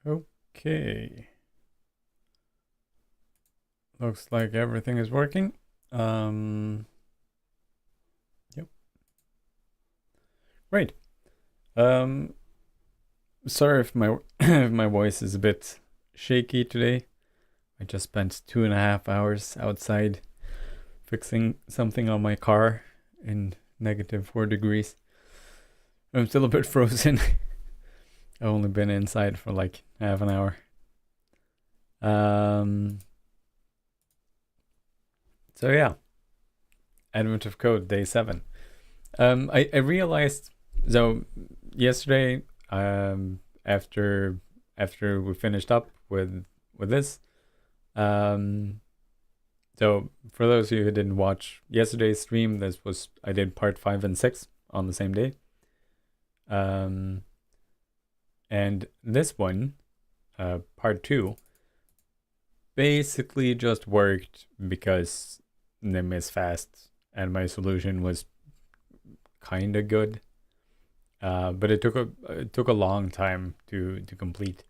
Okay. Looks like everything is working. Yep. Great. Sorry if my if my voice is a bit shaky today. I just spent 2.5 hours outside fixing something on my car in -4 degrees. I'm still a bit frozen. I've only been inside for like half an hour. So yeah, Advent of Code Day 7. I realized, so yesterday, after we finished up with this, so for those of you who didn't watch yesterday's stream, I did part 5 and 6 on the same day. And this one, part 2, basically just worked because Nim is fast and my solution was kind of good. But it took a long time to complete.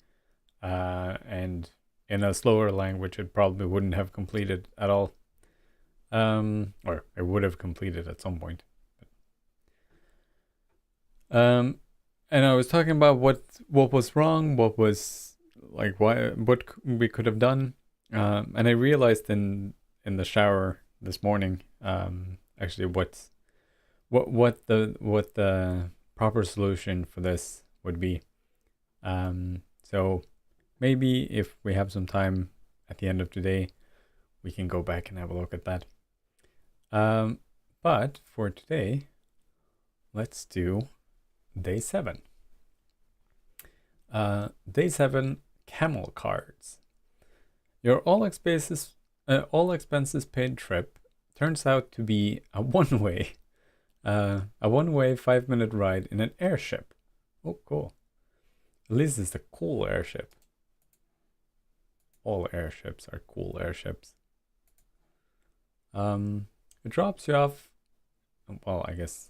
And in a slower language, it probably wouldn't have completed at all. Or it would have completed at some point. And I was talking about what was wrong, what was like what we could have done. And I realized in the shower this morning, actually what the proper solution for this would be. So maybe if we have some time at the end of today, we can go back and have a look at that. But for today, let's do Day 7. Day 7, camel cards. Your all expenses paid trip turns out to be a one-way 5-minute ride in an airship. Oh, cool. At least it's a cool airship. All airships are cool airships. It drops you off. Well, I guess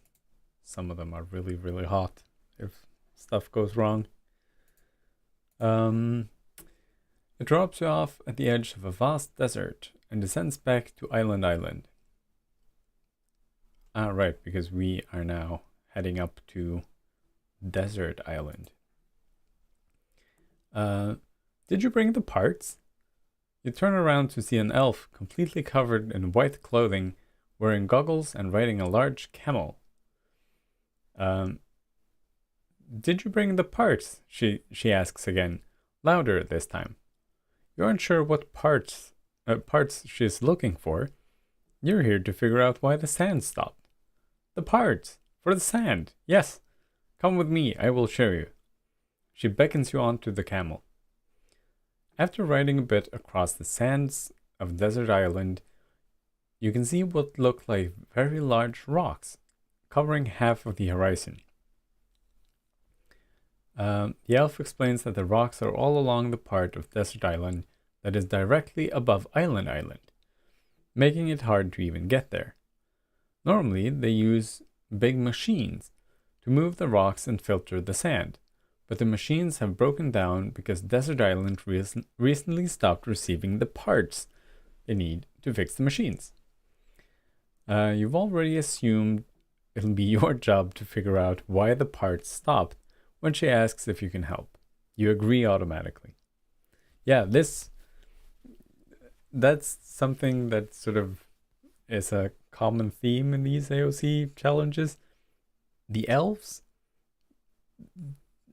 some of them are really, really hot if stuff goes wrong. It drops you off at the edge of a vast desert and descends back to Island. Ah, right, because we are now heading up to Desert Island. Did you bring the parts? You turn around to see an elf completely covered in white clothing, wearing goggles and riding a large camel. Did you bring the parts? She asks again, louder this time. You aren't sure what parts she's looking for. You're here to figure out why the sand stopped. The parts! For the sand! Yes! Come with me, I will show you. She beckons you onto the camel. After riding a bit across the sands of Desert Island, you can see what look like very large rocks, covering half of the horizon. The elf explains that the rocks are all along the part of Desert Island that is directly above Island, making it hard to even get there. Normally, they use big machines to move the rocks and filter the sand, but the machines have broken down because Desert Island recently stopped receiving the parts they need to fix the machines. You've already assumed it'll be your job to figure out why the parts stopped when she asks if you can help. You agree automatically. Yeah, that's something that sort of is a common theme in these AoC challenges. The elves,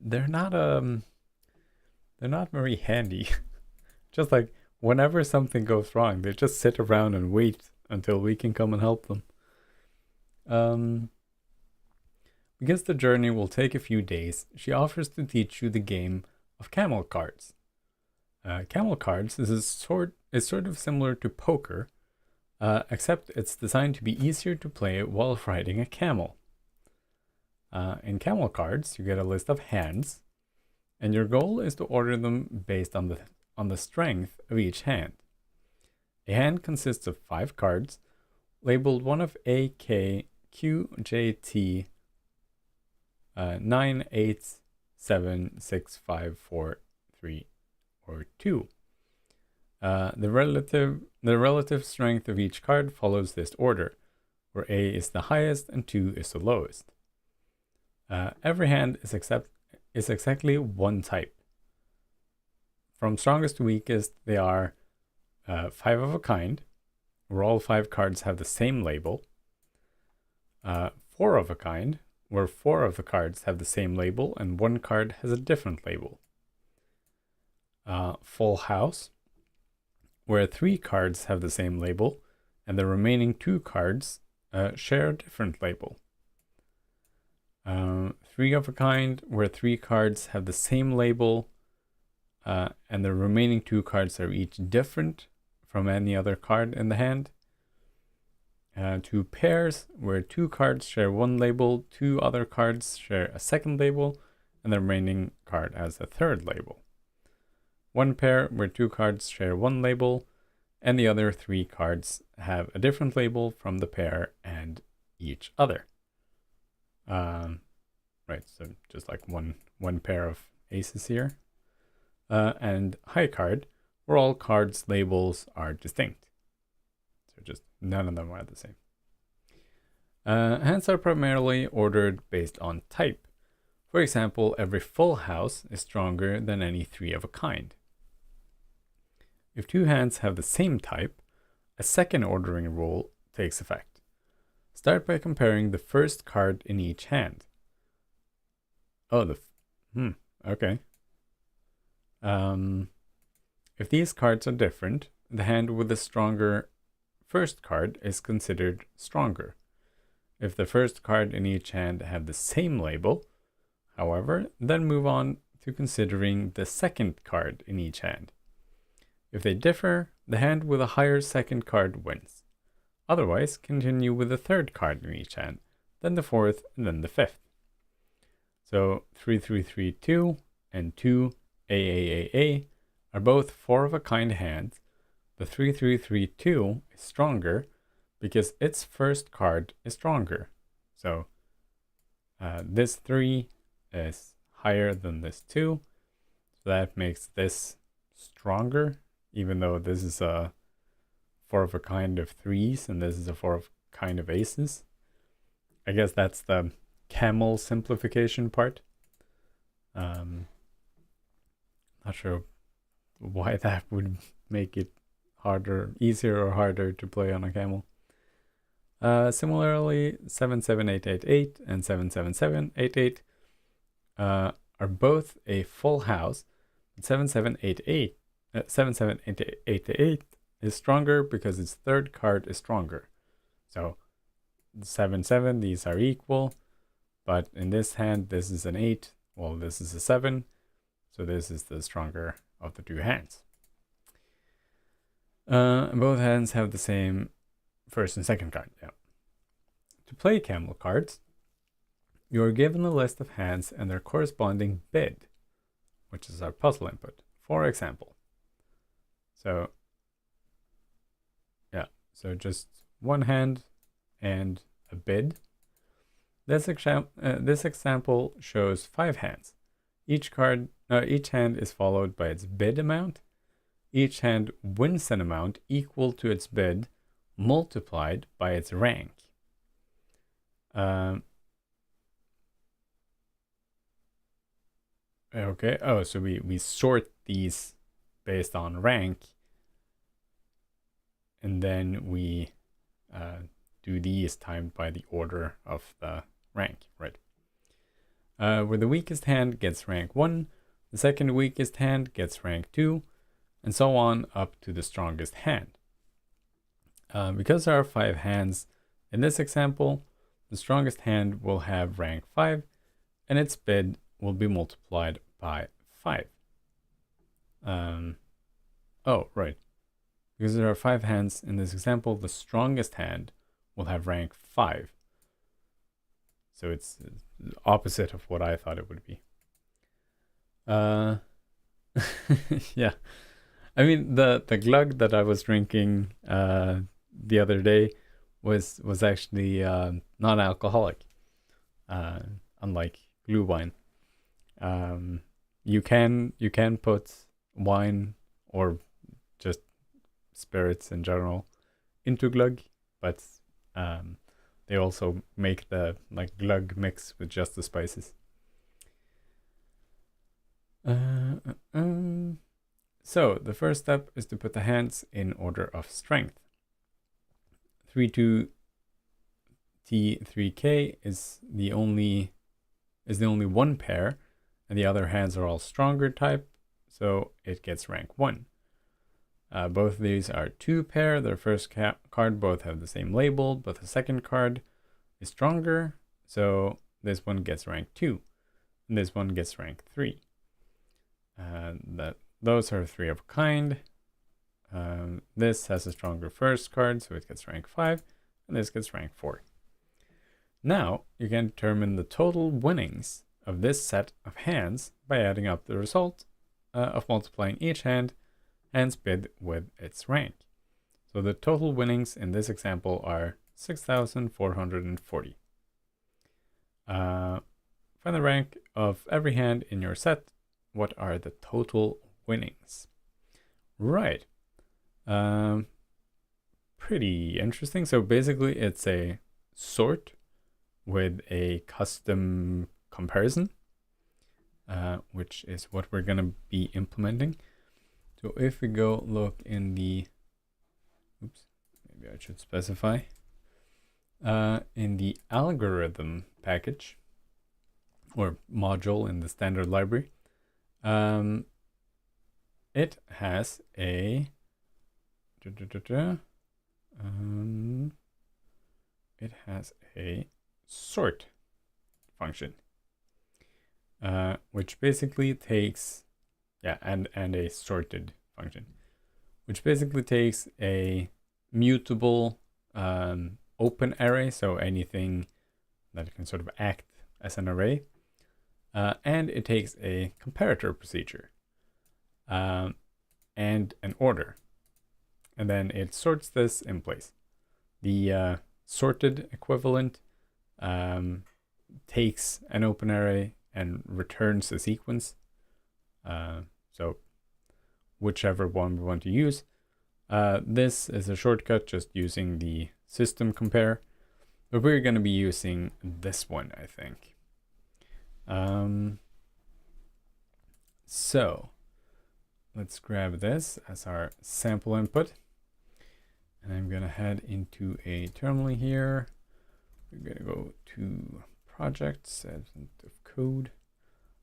they're not very handy. Just like whenever something goes wrong, they just sit around and wait until we can come and help them. Because the journey will take a few days, she offers to teach you the game of camel cards. Camel cards is sort of similar to poker, except it's designed to be easier to play while riding a camel. In camel cards, you get a list of hands, and your goal is to order them based on the strength of each hand. A hand consists of 5 cards, labeled one of A, K, Q, J, T, 9, 8, 7, 6, 5, 4, 3, or 2. The relative strength of each card follows this order, where A is the highest and 2 is the lowest. Every hand is exactly one type. From strongest to weakest, they are 5 of a kind, where all 5 cards have the same label. 4 of a kind, where 4 of the cards have the same label and 1 card has a different label. Full house, where 3 cards have the same label and the remaining 2 cards share a different label. 3 of a kind, where 3 cards have the same label and the remaining 2 cards are each different from any other card in the hand. 2 pairs, where 2 cards share one label, 2 other cards share a second label, and the remaining card has a third label. 1 pair, where 2 cards share one label, and the other 3 cards have a different label from the pair and each other. Right, so just like one pair of aces here. And high card, where all cards' labels are distinct. So just none of them are the same. Hands are primarily ordered based on type. For example, every full house is stronger than any 3 of a kind. If 2 hands have the same type, a second ordering rule takes effect. Start by comparing the first card in each hand. Oh, okay. If these cards are different, the hand with the stronger first card is considered stronger. If the first card in each hand have the same label, however, then move on to considering the second card in each hand. If they differ, the hand with a higher second card wins. Otherwise, continue with the third card in each hand, then the fourth, and then the fifth. So 3-3-3-2 and 2 AAAA are both 4 of a kind hands. The 3-3-3-2 is stronger because its first card is stronger. So this 3 is higher than this 2. So that makes this stronger, even though this is a 4 of a kind of 3s and this is a 4 of a kind of aces. I guess that's the camel simplification part. Not sure why that would make it easier or harder to play on a camel. Similarly, 7-7-8-8-8 and 7-7-7-8-8 are both a full house. 7-7-8-8 is stronger because its third card is stronger. So 7-7, these are equal, but in this hand, this is an 8. Well, this is a 7. So this is the stronger of the 2 hands. Both hands have the same first and second card. Yeah. To play camel cards, you are given a list of hands and their corresponding bid, which is our puzzle input. For example, so just one hand and a bid. This example shows 5 hands. Each hand is followed by its bid amount. Each hand wins an amount equal to its bid multiplied by its rank. Okay. Oh, so we sort these based on rank, and then we do these timed by the order of the rank, right? Where the weakest hand gets rank 1, the second weakest hand gets rank 2, and so on up to the strongest hand. Because there are 5 hands in this example, the strongest hand will have rank 5, and its bid will be multiplied by 5. Oh, right. Because there are 5 hands in this example, the strongest hand will have rank 5. So it's the opposite of what I thought it would be. Yeah. I mean, the glug that I was drinking the other day was actually non-alcoholic, unlike glühwein. You can put wine or just spirits in general into glug, but they also make the like glug mix with just the spices. So the first step is to put the hands in order of strength. 3-2-T-3K is the only one pair, and the other hands are all stronger type, so it gets rank 1. Both of these are 2 pair. Their first card both have the same label, but the second card is stronger, so this one gets rank 2, and this one gets rank 3. Those are 3 of a kind. This has a stronger first card, so it gets rank 5, and this gets rank 4. Now, you can determine the total winnings of this set of hands by adding up the result of multiplying each hand's bid with its rank. So the total winnings in this example are 6,440. Find the rank of every hand in your set. What are the total winnings? Right. Pretty interesting. So basically it's a sort with a custom comparison, which is what we're going to be implementing. So if we go look in the, oops, maybe I should specify, in the algorithm package or module in the standard library, it has a sort function, which basically takes, and a sorted function, which basically takes a mutable open array, so anything that can sort of act as an array, and it takes a comparator procedure and an order, and then it sorts this in place. The sorted equivalent takes an open array and returns a sequence. So whichever one we want to use. This is a shortcut just using the system compare, but we're going to be using this one, I think. So let's grab this as our sample input. And I'm going to head into a terminal here. We're going to go to projects, advent of code.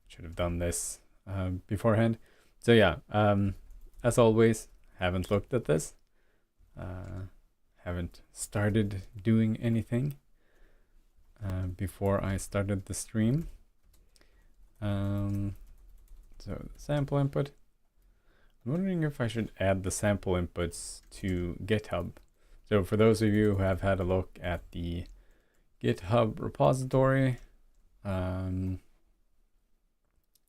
Should have done this beforehand. So yeah, as always, haven't looked at this. Haven't started doing anything before I started the stream. So the sample input. I'm wondering if I should add the sample inputs to GitHub. So for those of you who have had a look at the GitHub repository, you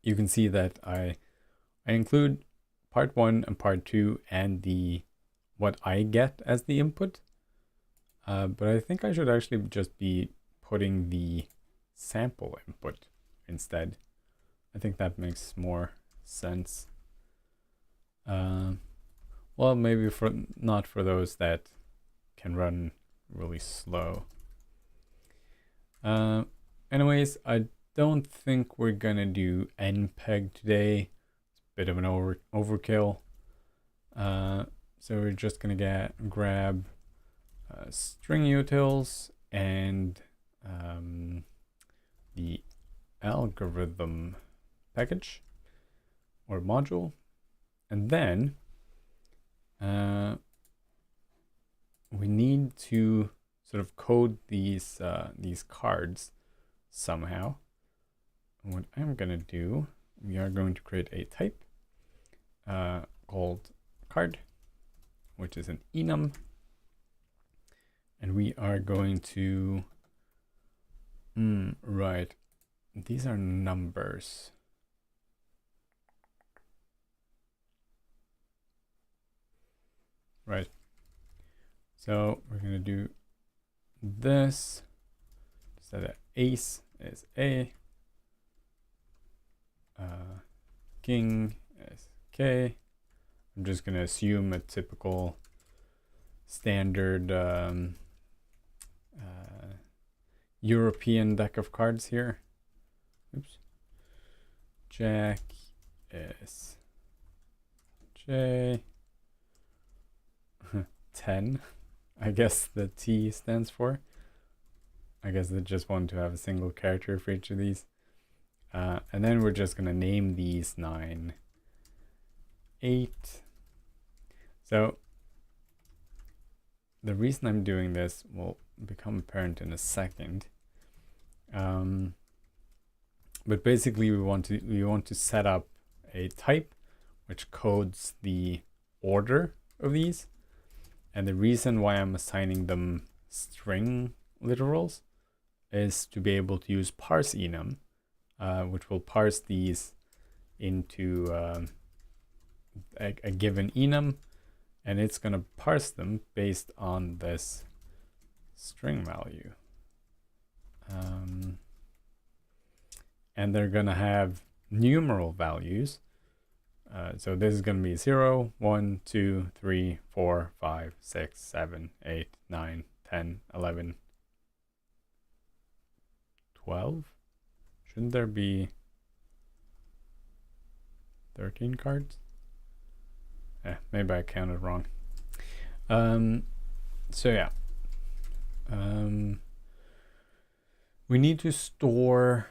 can see that I include part 1 and part 2 and the what I get as the input. But I think I should actually just be putting the sample input instead. I think that makes more sense. Well, maybe not for those that can run really slow. Anyways, I don't think we're gonna do npeg today. It's a bit of an overkill. So we're just gonna grab string utils and the algorithm package or module, and then we need to sort of code these cards somehow. And what I'm gonna do, we are going to create a type called card, which is an enum, and we are going to right, these are numbers. Right. So we're going to do this. So that ace is A. king sk. I'm just going to assume a typical standard European deck of cards here. Oops. Jack is J 10. I guess the T stands for. I guess they just want to have a single character for each of these. And then we're just going to name these 9, 8. So the reason I'm doing this will become apparent in a second. But basically we want to set up a type which codes the order of these. And the reason why I'm assigning them string literals is to be able to use parse enum, which will parse these into a given enum, and it's going to parse them based on this string value. And they're going to have numeral values. So this is going to be 0, 1, 2, 3, 4, 5, 6, 7, 8, 9, 10, 11, 12. Shouldn't there be 13 cards? Maybe I counted wrong. So yeah. We need to store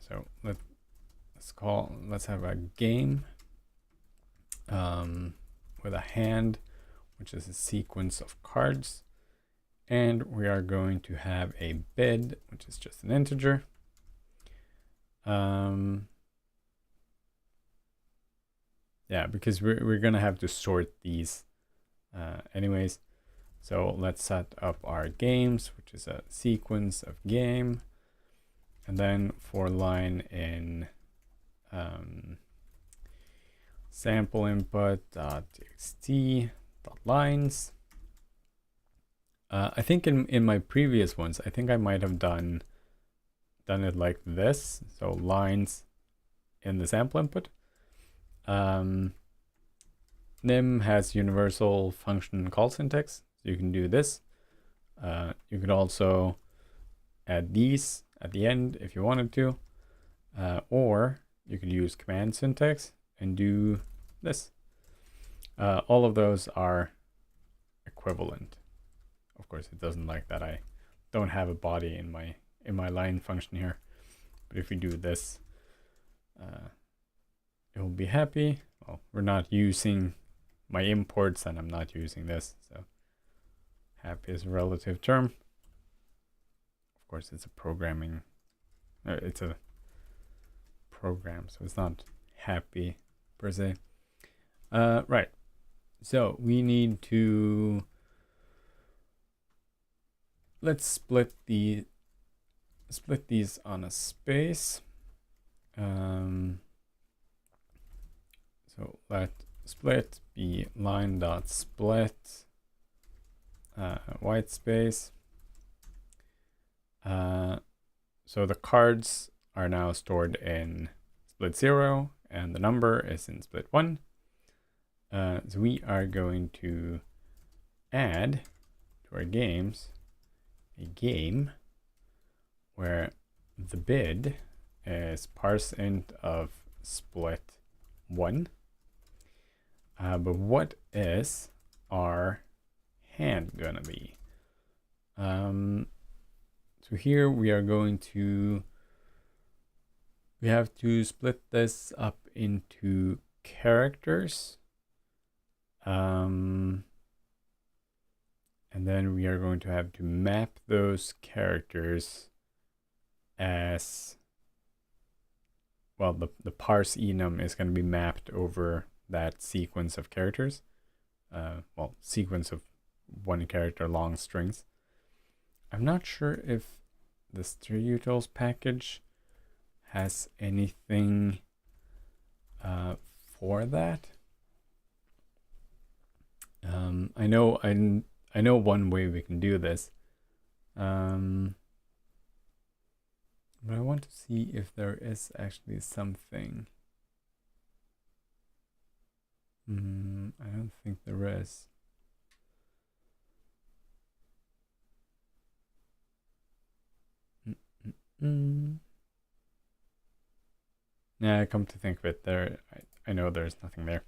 so let's have a game with a hand, which is a sequence of cards, and we are going to have a bid, which is just an integer. Yeah, because we're gonna have to sort these anyways. So let's set up our games, which is a sequence of game, and then for line in sample input.txt lines. I think in my previous ones, I think I might have done it like this. So lines in the sample input. Nym has universal function call syntax. So you can do this. You could also add these at the end if you wanted to, or you could use command syntax and do this. All of those are equivalent. Of course, it doesn't like that I don't have a body in my line function here, but if we do this, it will be happy. Well, we're not using my imports, and I'm not using this, so happy is a relative term. Of course, it's a programming. It's a program, so it's not happy per se. Right. So we need to let's split these on a space. So let split be line.split white space. So the cards are now stored in split 0 and the number is in split 1. So we are going to add to our games a game where the bid is parse int of split 1. But what is our hand gonna be? So here we are going to, we have to split this up into characters. And then we are going to have to map those characters as, well, the parse enum is going to be mapped over that sequence of characters. Well, sequence of one character long strings. I'm not sure if the sterutils package has anything for that. I know one way we can do this. But I want to see if there is actually something. I don't think there is. Yeah, come to think of it, I know there's nothing there.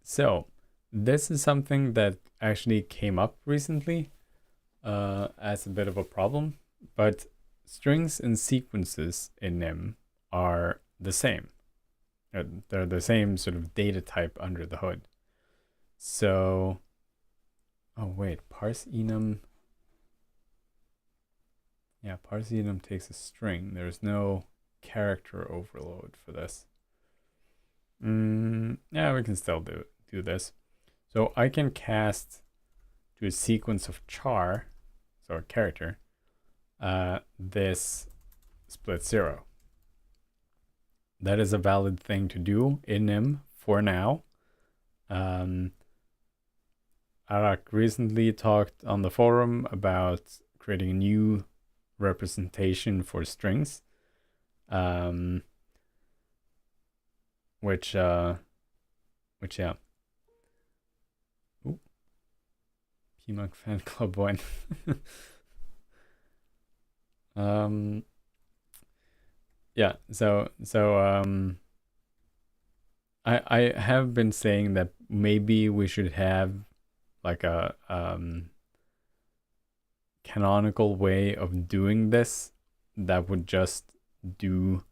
So this is something that actually came up recently as a bit of a problem, but strings and sequences in Nim are the same. They're the same sort of data type under the hood. So, oh wait, parse enum. Yeah, parse enum takes a string. There's no character overload for this. Yeah, we can still do this. So I can cast to a sequence of char, so a character, this split 0. That is a valid thing to do in Nim for now. Arak recently talked on the forum about creating a new representation for strings, which yeah. Ooh. PMunch fan club one. Yeah, so I have been saying that maybe we should have like a canonical way of doing this that would just do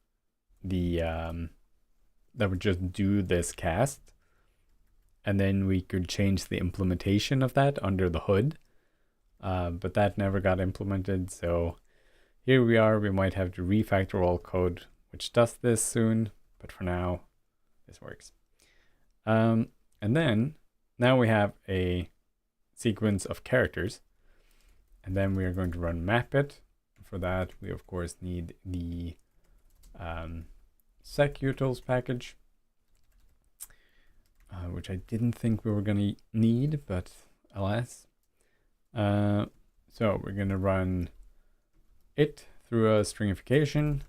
the this cast, and then we could change the implementation of that under the hood, but that never got implemented. So here we are. We might have to refactor all code which does this soon, but for now this works. And then now we have a sequence of characters, and then we are going to run mapit. For that, we of course need the secutils package, which I didn't think we were going to need, but alas. So we're going to run it through a stringification,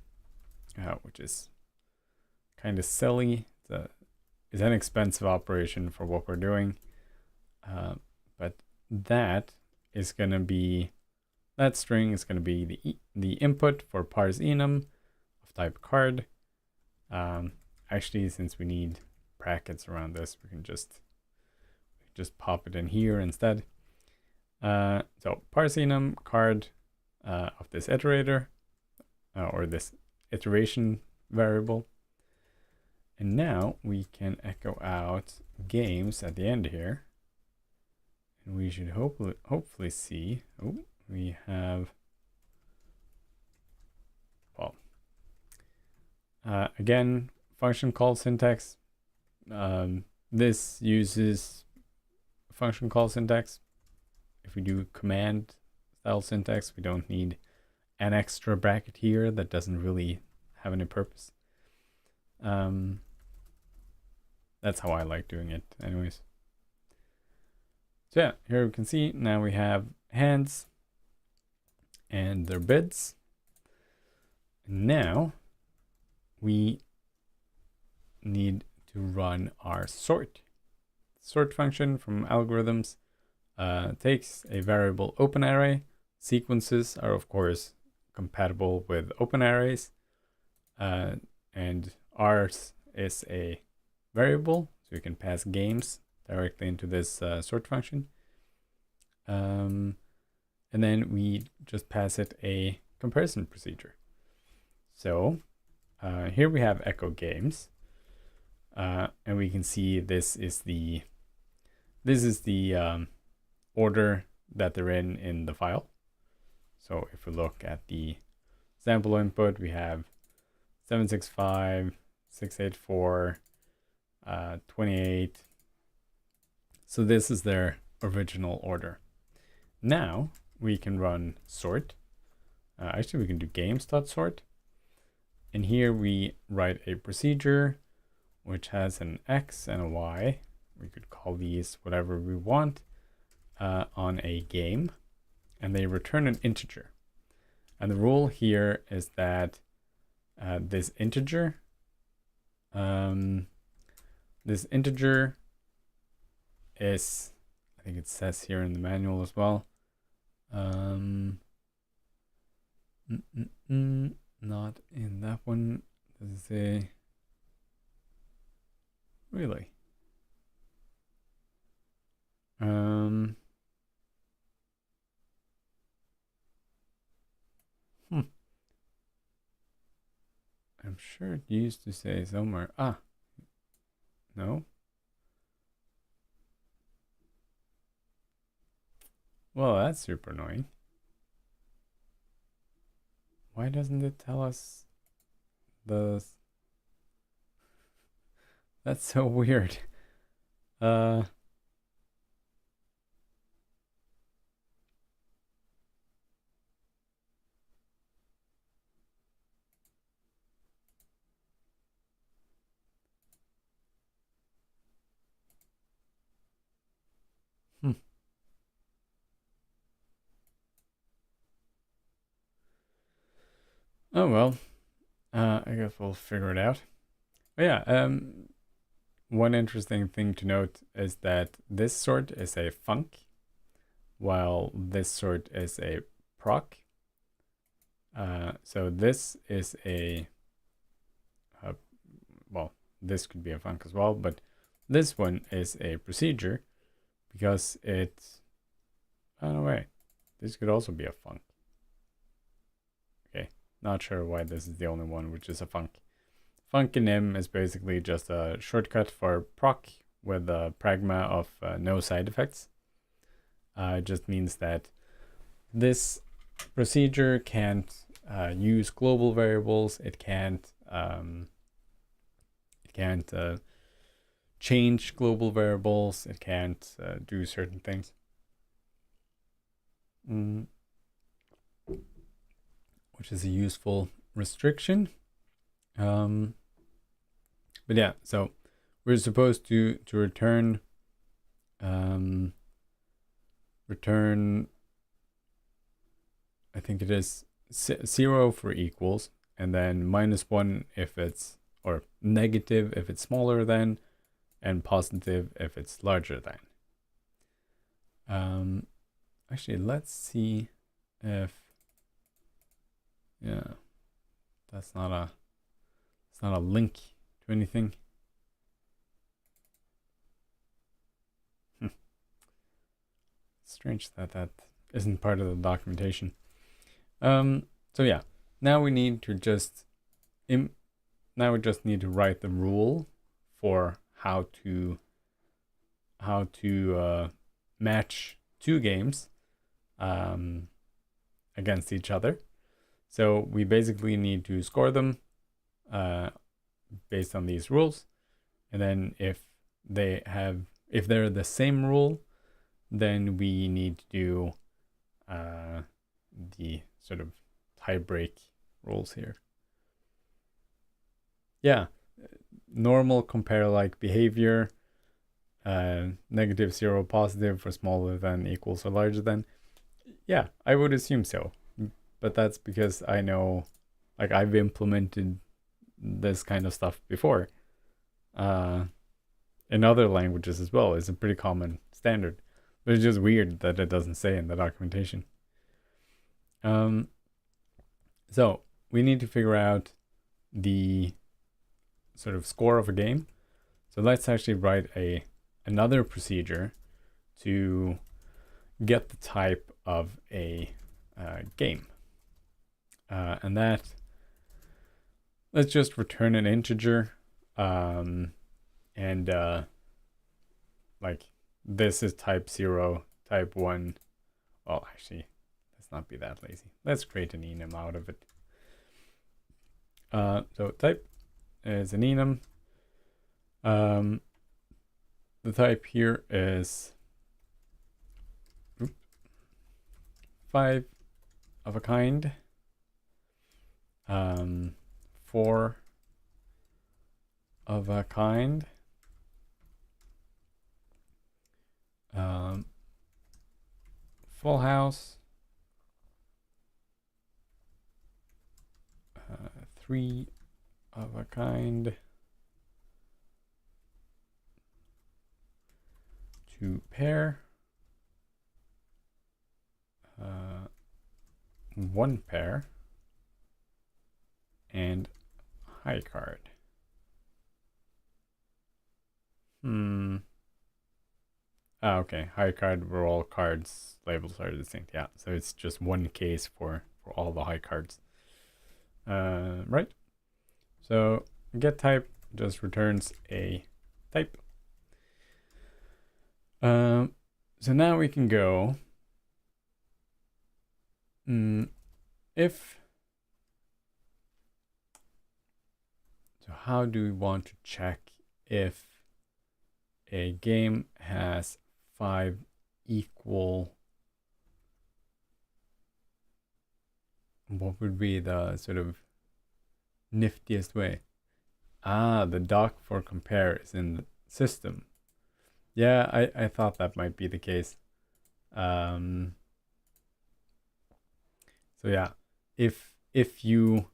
which is kind of silly. It's an expensive operation for what we're doing, but that is going to be, that string is going to be the input for parse enum of type card. Actually, since we need brackets around this, we can just pop it in here instead. So parse enum card of this iterator, or this iteration variable. And now we can echo out games at the end here. And we should hopefully see, oh, we have, well, again, function call syntax. This uses function call syntax. If we do command style syntax, we don't need an extra bracket here that doesn't really have any purpose. That's how I like doing it anyways. So yeah, here we can see now we have hands and their bids. And now we need to run our sort function from algorithms. Takes a variable open array. Sequences are of course compatible with open arrays, and ours is a variable, so you can pass games directly into this sort function, and then we just pass it a comparison procedure. So here we have echo games, and we can see this is the order that they're in the file. So if we look at the sample input, we have 765, 684, 28. So this is their original order. Now we can run sort. Actually, we can do games.sort. And here we write a procedure which has an X and a Y. We could call these whatever we want on a game. And they return an integer. And the rule here is that this integer is, I think it says here in the manual as well, not in that one. Does it say? Really? I'm sure it used to say somewhere. Ah, no. Well, that's super annoying. Why doesn't it tell us the... That's so weird. Oh well, I guess we'll figure it out. But yeah, one interesting thing to note is that this sort is a func, while this sort is a proc. So this is well, this could be a func as well, but this one is a procedure because it's, oh no, wait, this could also be a func. Okay, not sure why this is the only one which is a func. Func-enim is basically just a shortcut for proc with a pragma of no side effects. It just means that this procedure can't use global variables. It can't change global variables. It can't do certain things. Which is a useful restriction. But yeah, so we're supposed to return I think it is 0 for equals, and then -1 if it's, or negative if it's smaller than, and positive if it's larger than. Actually, let's see if, yeah, that's not a, it's not a link to anything. Strange that that isn't part of the documentation. So yeah, now we need to just write the rule for how to match two games against each other. So we basically need to score them based on these rules, and then if they're the same rule, then we need to do the sort of tie break rules here. Yeah, normal compare like behavior, -0 positive for smaller than, equals or larger than. Yeah, I would assume so, but that's because I know, like, I've implemented this kind of stuff before in other languages as well. It's a pretty common standard, but it's just weird that it doesn't say in the documentation. So we need to figure out the sort of score of a game. So let's actually write another procedure to get the type of a game. And that, let's just return an integer. Like, this is type 0, type 1. Well, actually, let's not be that lazy. Let's create an enum out of it. So type is an enum. The type here is 5 of a kind, 4 of a kind, full house, 3 of a kind, 2 pair, 1 pair, and high card. Okay, high card where all cards labels are distinct. Yeah, so it's just one case for all the high cards. Right? So get type just returns a type. So now we can go so how do we want to check if a game has 5 equal, what would be the sort of niftiest way? The doc for compare is in the system. Yeah, I thought that might be the case. So yeah, if you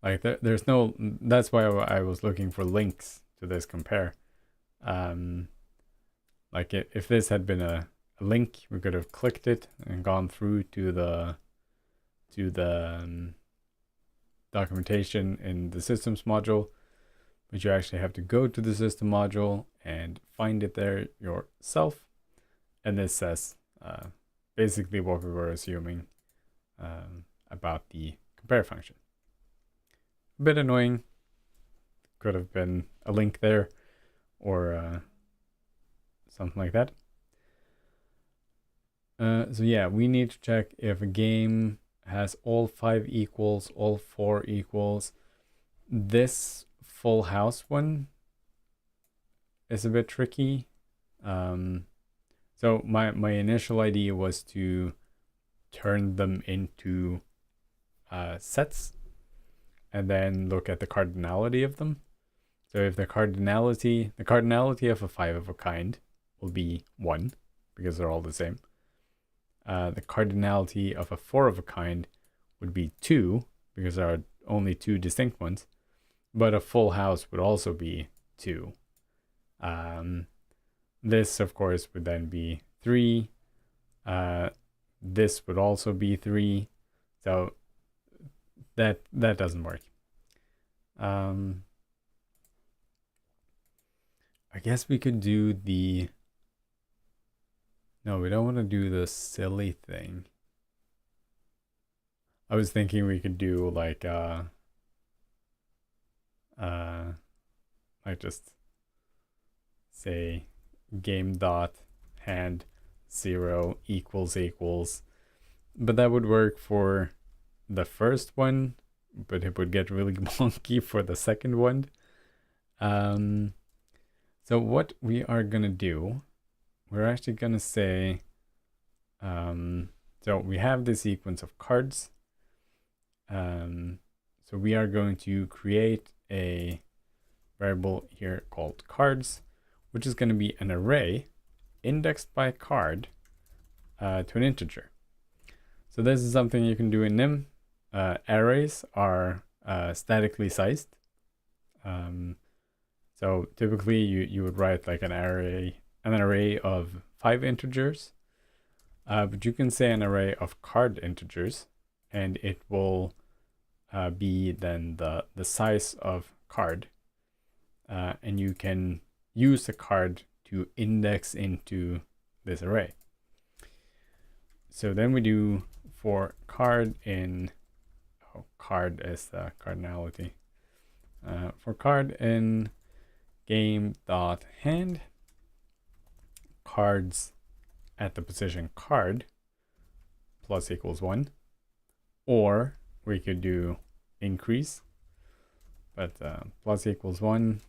like, there's no, that's why I was looking for links to this compare. Like if this had been a link, we could have clicked it and gone through to the documentation in the systems module, but you actually have to go to the system module and find it there yourself. And this says basically what we were assuming about the compare function. A bit annoying. Could have been a link there or something like that. So yeah, we need to check if a game has all 5 equals, all 4 equals. This full house one is a bit tricky. So my initial idea was to turn them into sets and then look at the cardinality of them. So if the cardinality of a 5 of a kind will be 1 because they're all the same. The cardinality of a 4 of a kind would be 2 because there are only 2 distinct ones. But a full house would also be 2. This, of course, would then be 3. This would also be 3. So that doesn't work. I guess we could do the... No, we don't want to do the silly thing. I was thinking we could do like just say game dot hand 0 equals, but that would work for the first one, but it would get really wonky for the second one. So what we are gonna do, we're actually gonna say, so we have the sequence of cards. So we are going to create a variable here called cards, which is going to be an array indexed by card to an integer. So this is something you can do in Nim. Arrays are statically sized. So typically you would write like an array of 5 integers, but you can say an array of card integers, and it will be then the size of card, and you can use the card to index into this array. So then we do for card in, card is the cardinality. For card in game.hand, cards at the position card plus equals 1, or we could do increase, but plus equals 1.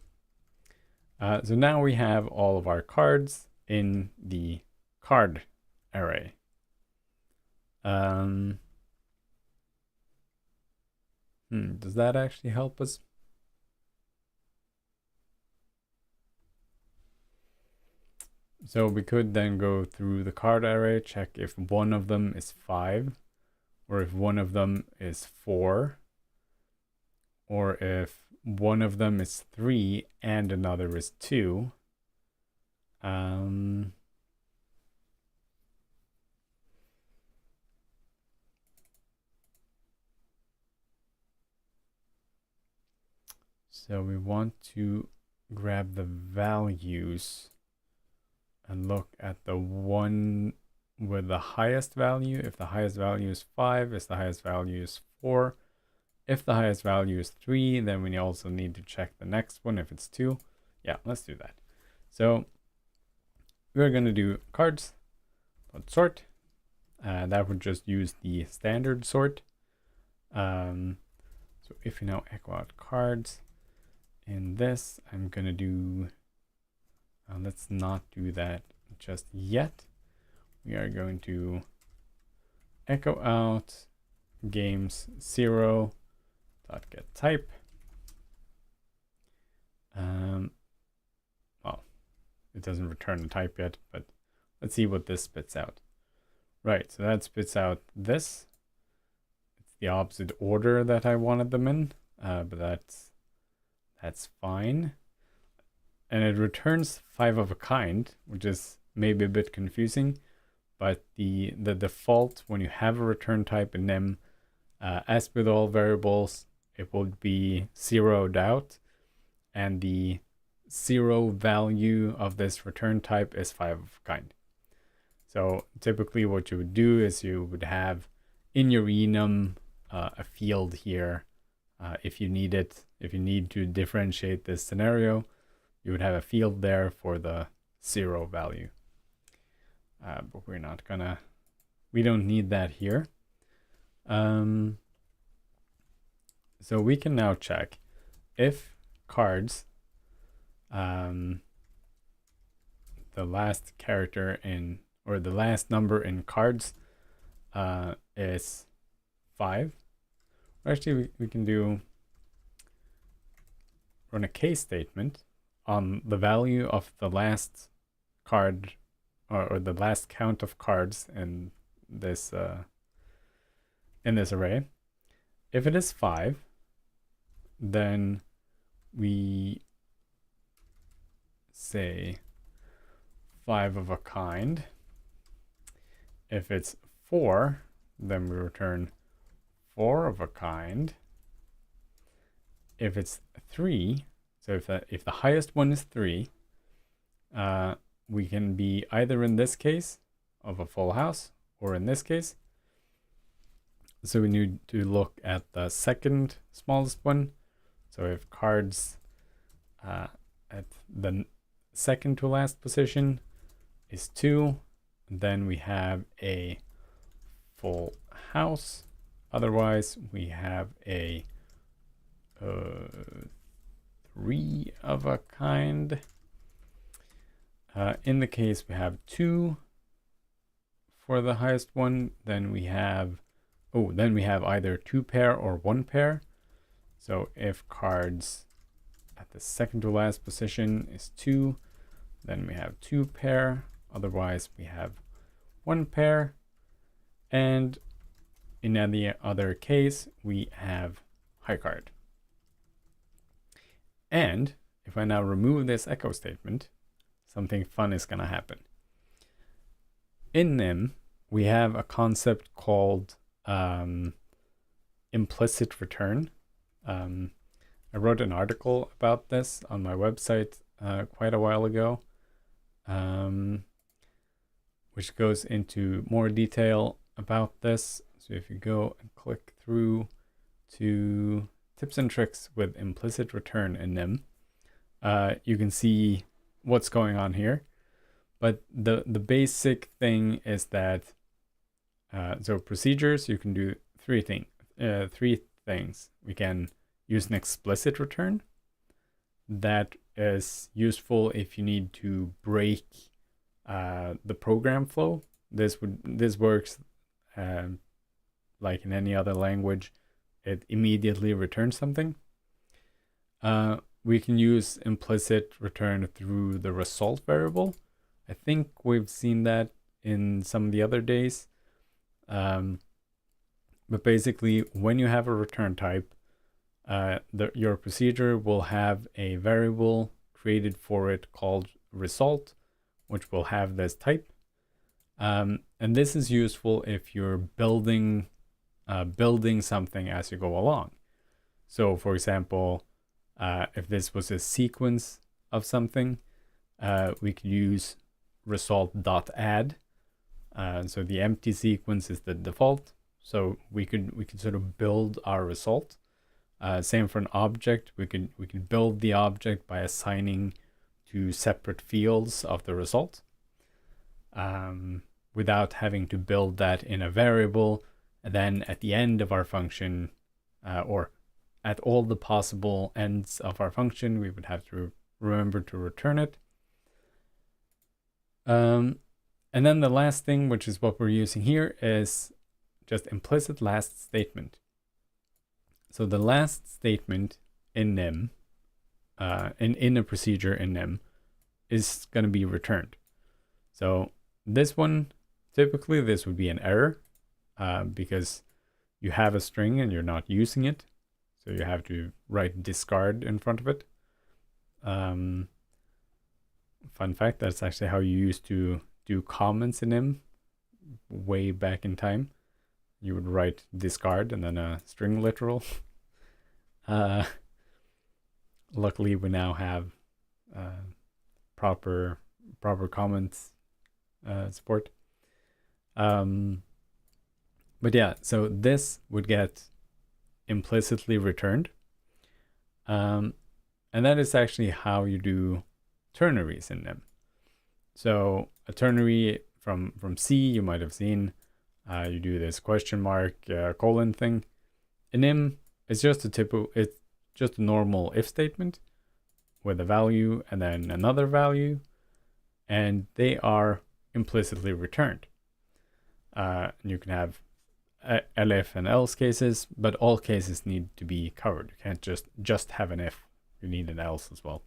So now we have all of our cards in the card array. Does that actually help us? So we could then go through the card array, check if one of them is 5, or if one of them is 4. or if one of them is 3 and another is 2. So we want to grab the values and look at the one with the highest value. If the highest value is 5, if the highest value is 4, if the highest value is 3, then we also need to check the next one if it's 2. Yeah, let's do that. So we're going to do cards.sort. That would just use the standard sort. So if you now echo out cards, in this, I'm going to do, let's not do that just yet. We are going to echo out games 0 dot get type. Well, it doesn't return a type yet, but let's see what this spits out. Right, so that spits out this. It's the opposite order that I wanted them in, but that's fine. And it returns 5 of a kind, which is maybe a bit confusing, but the default when you have a return type in them, as with all variables, it will be zeroed out, and the 0 value of this return type is 5 of a kind. So typically what you would do is you would have in your enum a field here. If you need it, if you need to differentiate this scenario, you would have a field there for the 0 value. But we're not gonna, we don't need that here. So we can now check if cards, the last character in, or the last number in cards is 5. Or actually, we can run a case statement on the value of the last card, or the last count of cards in this array. If it is 5, then we say 5 of a kind. If it's 4, then we return 4 of a kind. If it's 3, so if the highest one is 3, we can be either in this case of a full house or in this case. So we need to look at the second smallest one. So if cards at the second to last position is 2, then we have a full house. Otherwise, we have a 3 of a kind. In the case we have 2 for the highest one, then we have either 2 pair or 1 pair. So if cards at the second to last position is 2, then we have 2 pair. Otherwise, we have 1 pair. And in any other case, we have high card. And if I now remove this echo statement, something fun is going to happen. In them, we have a concept called implicit return. I wrote an article about this on my website quite a while ago, which goes into more detail about this. So if you go and click through to tips and tricks with implicit return in them, you can see what's going on here. But the basic thing is that so procedures, you can do three things. We can use an explicit return. That is useful if you need to break the program flow. This works like in any other language. It immediately returns something. We can use implicit return through the result variable. I think we've seen that in some of the other days. But basically, when you have a return type, your procedure will have a variable created for it called result, which will have this type. And this is useful if you're building something as you go along. So for example, if this was a sequence of something, we could use result.add. So the empty sequence is the default. So we could sort of build our result. Same for an object. We could build the object by assigning to separate fields of the result, without having to build that in a variable. And then at the end of our function, or at all the possible ends of our function, we would have to remember to return it. And then the last thing, which is what we're using here, is just implicit last statement. So the last statement in nim, in a procedure in nim, is going to be returned. So this one, typically this would be an error, because you have a string and you're not using it. So you have to write discard in front of it. Fun fact, that's actually how you used to do comments in nim way back in time. You would write discard and then a string literal. Luckily, we now have proper comments support. But yeah, so this would get implicitly returned. And that is actually how you do ternaries in nim. So a ternary from C, you might have seen, you do this question mark colon thing. In nim, it's just a normal if statement with a value and then another value, and they are implicitly returned. You can have elif and else cases, but all cases need to be covered. You can't just have an if. You need an else as well.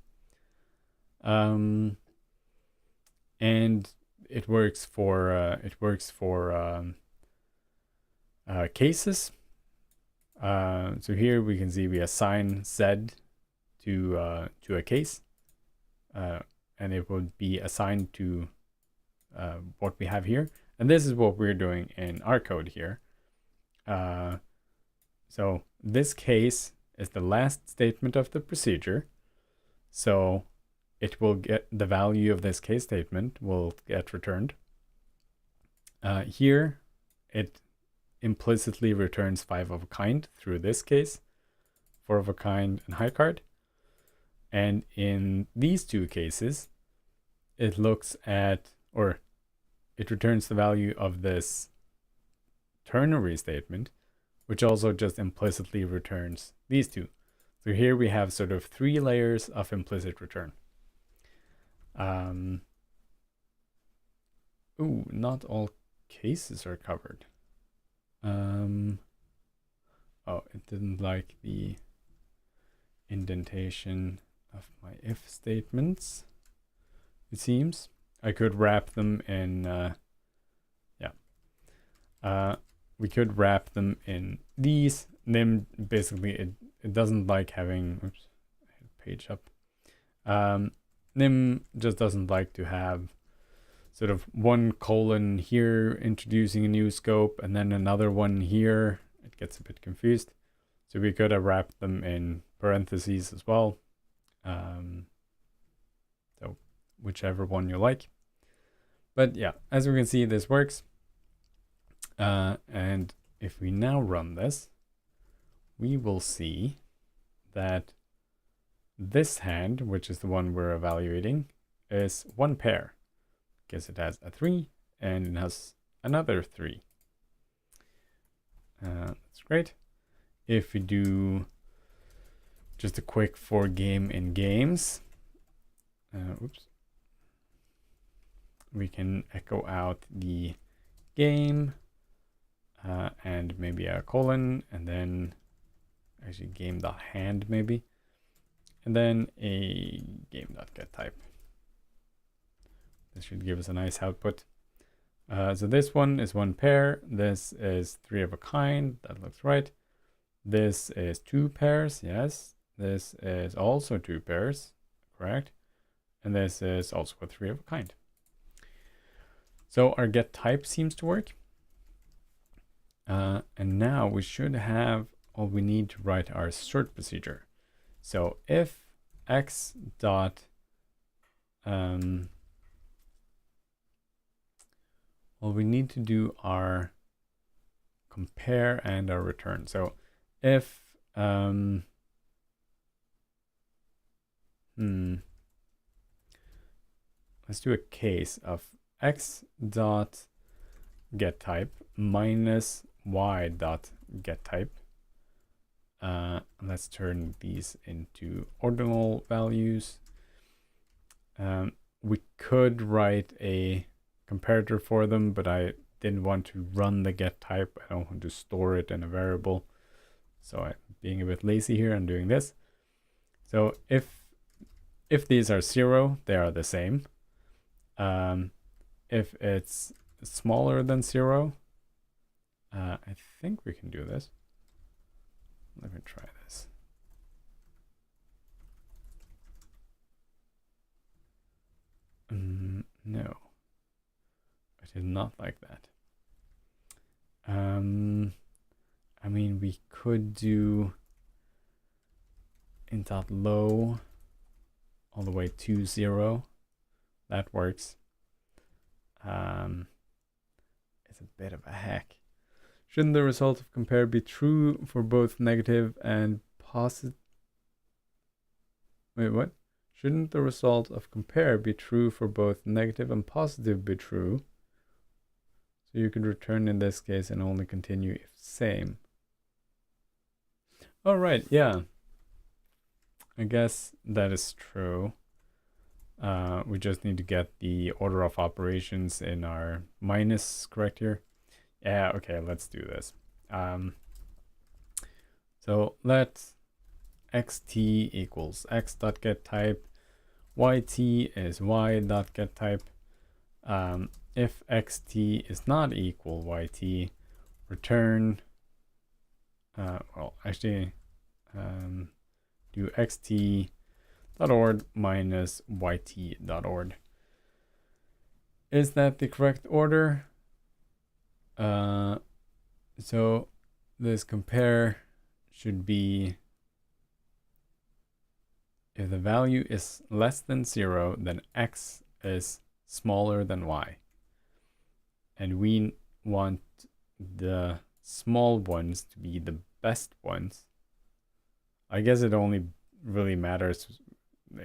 And it works for cases. So here we can see we assign z to a case, and it would be assigned to what we have here. And this is what we're doing in our code here. So this case is the last statement of the procedure. So it will get the value of this case statement will get returned. Here, it implicitly returns 5 of a kind through this case, 4 of a kind and high card. And in these two cases, it looks at, or it returns the value of this ternary statement, which also just implicitly returns these two. So here we have sort of 3 layers of implicit return. Not all cases are covered. Oh, it didn't like the indentation of my if statements, it seems. I could wrap them in, we could wrap them in these. Nim, basically, it doesn't like having, oops, I had page up. Nim just doesn't like to have sort of one colon here introducing a new scope and then another one here. It gets a bit confused. So we could have wrapped them in parentheses as well. So whichever one you like. But yeah, as we can see, this works. And if we now run this, we will see that this hand, which is the one we're evaluating, is one pair, because it has a 3 and it has another 3. That's great. If we do just a quick for game in games, we can echo out the game and maybe a colon, and then actually game.hand maybe, and then a game.getType. This should give us a nice output. So this one is one pair. This is 3 of a kind. That looks right. This is 2 pairs, yes. This is also 2 pairs, correct. And this is also a 3 of a kind. So our get type seems to work. And now we should have all we need to write our sort procedure. So if x dot well, we need to do our compare and our return. So if let's do a case of x dot get type minus y dot get type. Let's turn these into ordinal values. We could write a comparator for them, but I didn't want to run the get type. I don't want to store it in a variable. So I'm being a bit lazy here and doing this. So if these are 0, they are the same. If it's smaller than 0, I think we can do this. Let me try this. No, I did not like that. I mean, we could do int dot low all the way to 0. That works. It's a bit of a hack. Shouldn't the result of compare be true for both negative and positive? Wait, what? Shouldn't the result of compare be true for both negative and positive be true? So you could return in this case and only continue if same. All right, yeah. I guess that is true. We just need to get the order of operations in our minus correct here. Yeah, okay, let's do this. So let xt equals x dot get type, yt is y dot get type. If xt is not equal yt, return, well, actually, do xt dot ord minus yt dot ord. Is that the correct order? So this compare should be, if the value is less than 0, then x is smaller than y. And we want the small ones to be the best ones. I guess it only really matters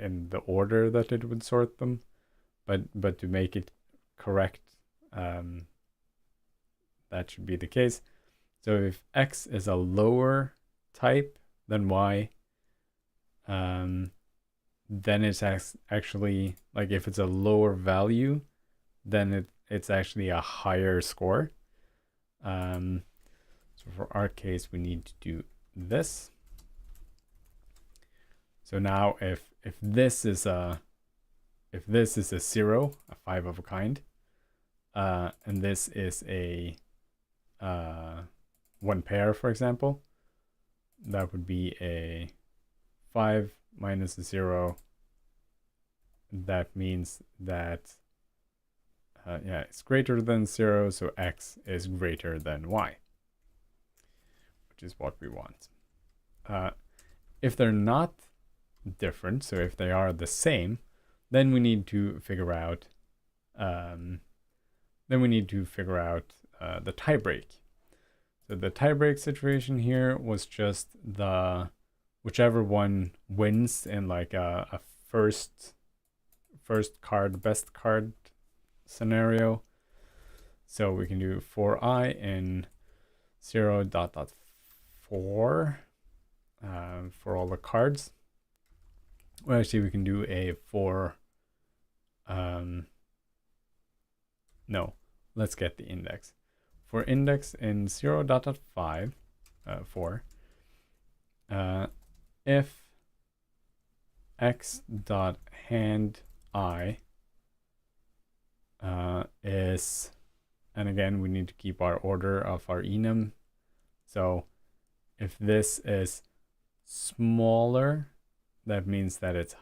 in the order that it would sort them, but to make it correct, that should be the case. So if x is a lower type than y, then it's actually, like, if it's a lower value, then it's actually a higher score. So for our case, we need to do this. So now if this is a 0, a 5 of a kind, and this is a 1 pair, for example, that would be a 5 minus a 0. That means that yeah, it's greater than 0, so x is greater than y, which is what we want. If they're not different, so if they are the same, then we need to figure out the tie break. So the tie break situation here was just the whichever one wins in like a first card, best card scenario. So we can do for I in 0.4 for all the cards. Well, actually, we can do a for no, let's get the index. For index in 0.5 4, if x dot hand I is, and again we need to keep our order of our enum, so if this is smaller, that means that it's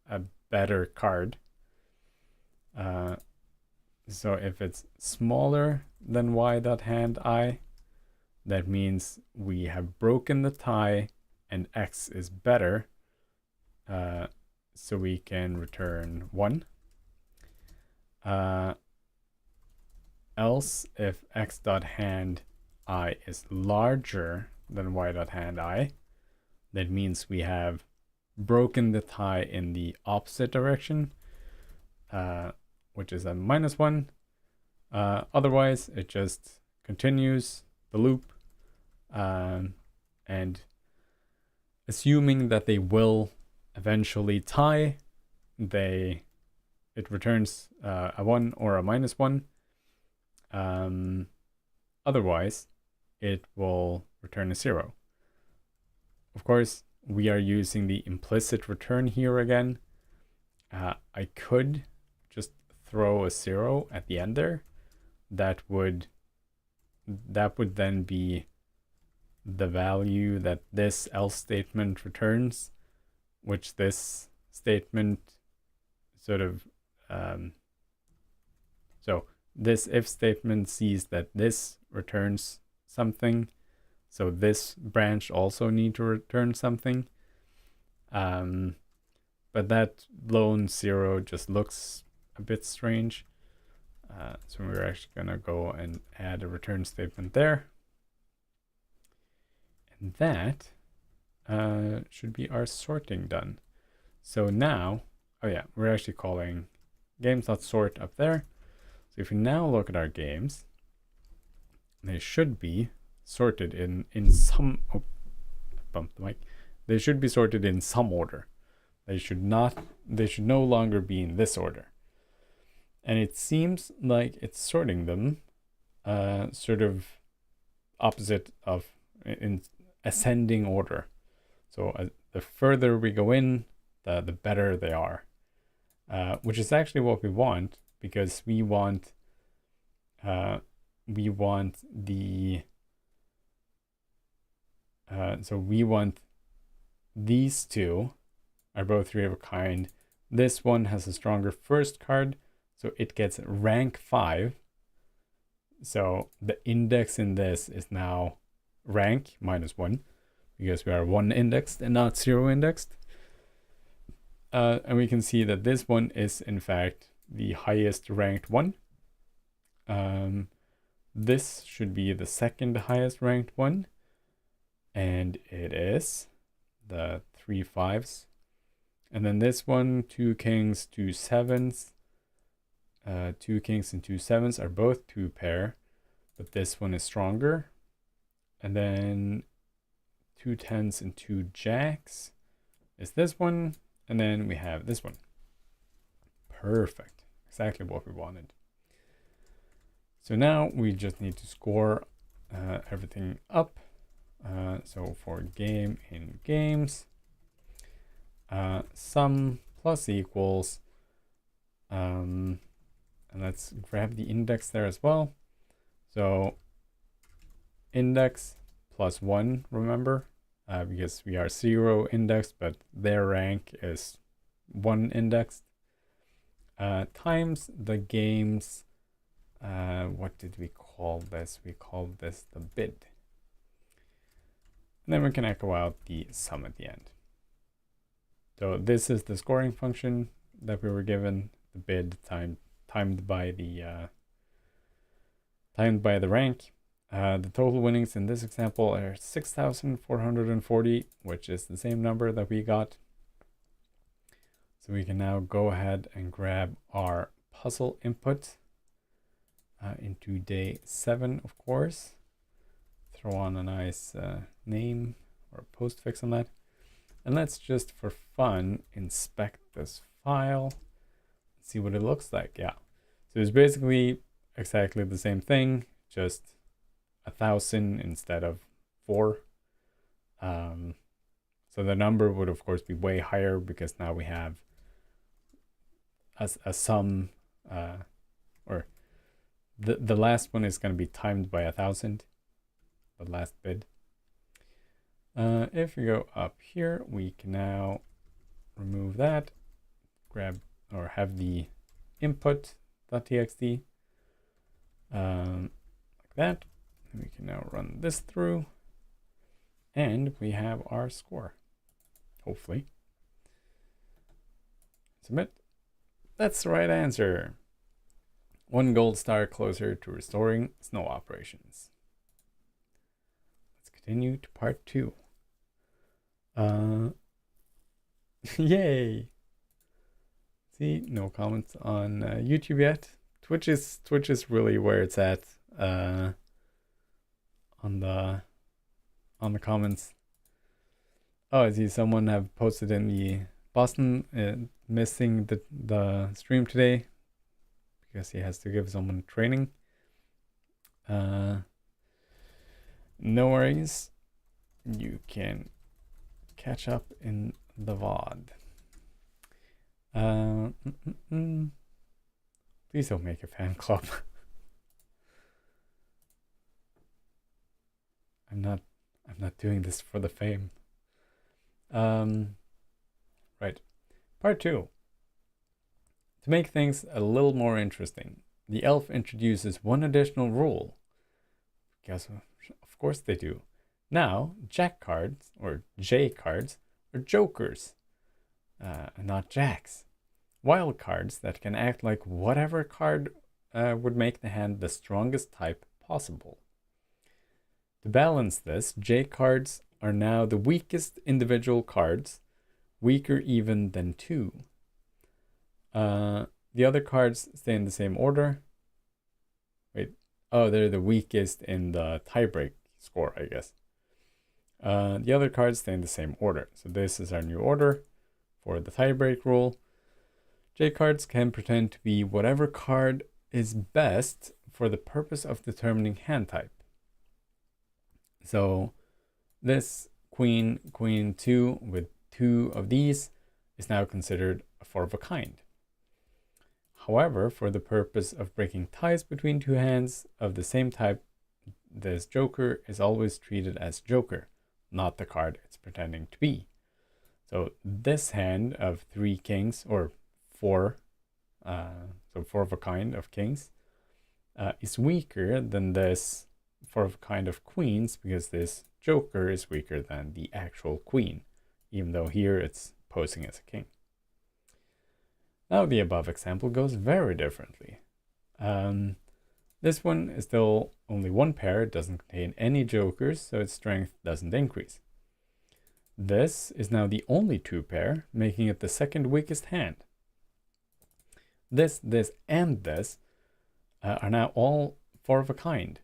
a better card. So if it's smaller than y.hand I, that means we have broken the tie and x is better. So we can return 1. Else, if x.hand I is larger than y.hand I, that means we have broken the tie in the opposite direction, which is a -1. Otherwise, it just continues the loop, and assuming that they will eventually tie, it returns a 1 or a -1. Otherwise, it will return a 0. Of course, we are using the implicit return here again. I could just throw a 0 at the end there. That would then be the value that this else statement returns, which this statement sort of so this if statement sees that this returns something, so this branch also need to return something. But that lone 0 just looks a bit strange. So we're actually gonna go and add a return statement there. And that should be our sorting done. So now, oh yeah, we're actually calling games.sort up there. So if we now look at our games, they should be sorted in some, oh, bumped the mic. They should be sorted in some order. They should no longer be in this order. And it seems like it's sorting them sort of opposite of in ascending order. So the further we go in, the better they are, which is actually what we want, because we want these two are both 3 of a kind. This one has a stronger first card, so it gets rank 5. So the index in this is now rank -1, because we are 1 indexed and not 0 indexed. And we can see that this one is in fact the highest ranked one. This should be the second highest ranked one, and it is the 3 5s. And then this one, 2 kings, 2 7s. 2 kings and 2 7s are both 2 pair, but this one is stronger. And then 2 10s and 2 jacks is this one. And then we have this one. Perfect. Exactly what we wanted. So now we just need to score everything up. So for game in games, sum plus equals, and let's grab the index there as well. So index plus 1, remember, because we are 0 indexed, but their rank is 1 indexed, times the game's, what did we call this? We called this the bid. And then we can echo out the sum at the end. So this is the scoring function that we were given, the bid timed by the rank. The total winnings in this example are 6,440, which is the same number that we got. So we can now go ahead and grab our puzzle input into day 7, of course. Throw on a nice name or postfix on that. And let's just for fun inspect this file, see what it looks like. Yeah, so it's basically exactly the same thing, just 1,000 instead of 4. So the number would of course be way higher, because now we have a sum, or the last one is going to be timed by 1,000, the last bid. If we go up here, we can now remove that, grab or have the input.txt like that. And we can now run this through and we have our score, hopefully. Submit. That's the right answer. 1 gold star closer to restoring snow operations. Let's continue to part 2. Yay! See, no comments on YouTube yet. Twitch is really where it's at on the comments. Oh, I see someone have posted in the Boston missing the stream today because he has to give someone training. No worries. You can catch up in the VOD. Please don't make a fan club. I'm not doing this for the fame. Right. Part 2. To make things a little more interesting, the elf introduces one additional rule. Because of course they do. Now, jack cards, or J cards, are jokers, not jacks. Wild cards that can act like whatever card would make the hand the strongest type possible. To balance this, J cards are now the weakest individual cards, weaker even than 2. The other cards stay in the same order. Wait, oh, they're the weakest in the tiebreak score, I guess. The other cards stay in the same order. So this is our new order for the tiebreak rule. J cards can pretend to be whatever card is best for the purpose of determining hand type. So this queen 2 with 2 of these is now considered a 4 of a kind. However, for the purpose of breaking ties between 2 hands of the same type, this joker is always treated as joker, not the card it's pretending to be. So this hand of 3 kings, or 4, so 4 of a kind of kings, is weaker than this 4 of a kind of queens, because this joker is weaker than the actual queen, even though here it's posing as a king. Now the above example goes very differently. This one is still only 1 pair, it doesn't contain any jokers, so its strength doesn't increase. This is now the only 2 pair, making it the second weakest hand. This, and this are now all 4 of a kind.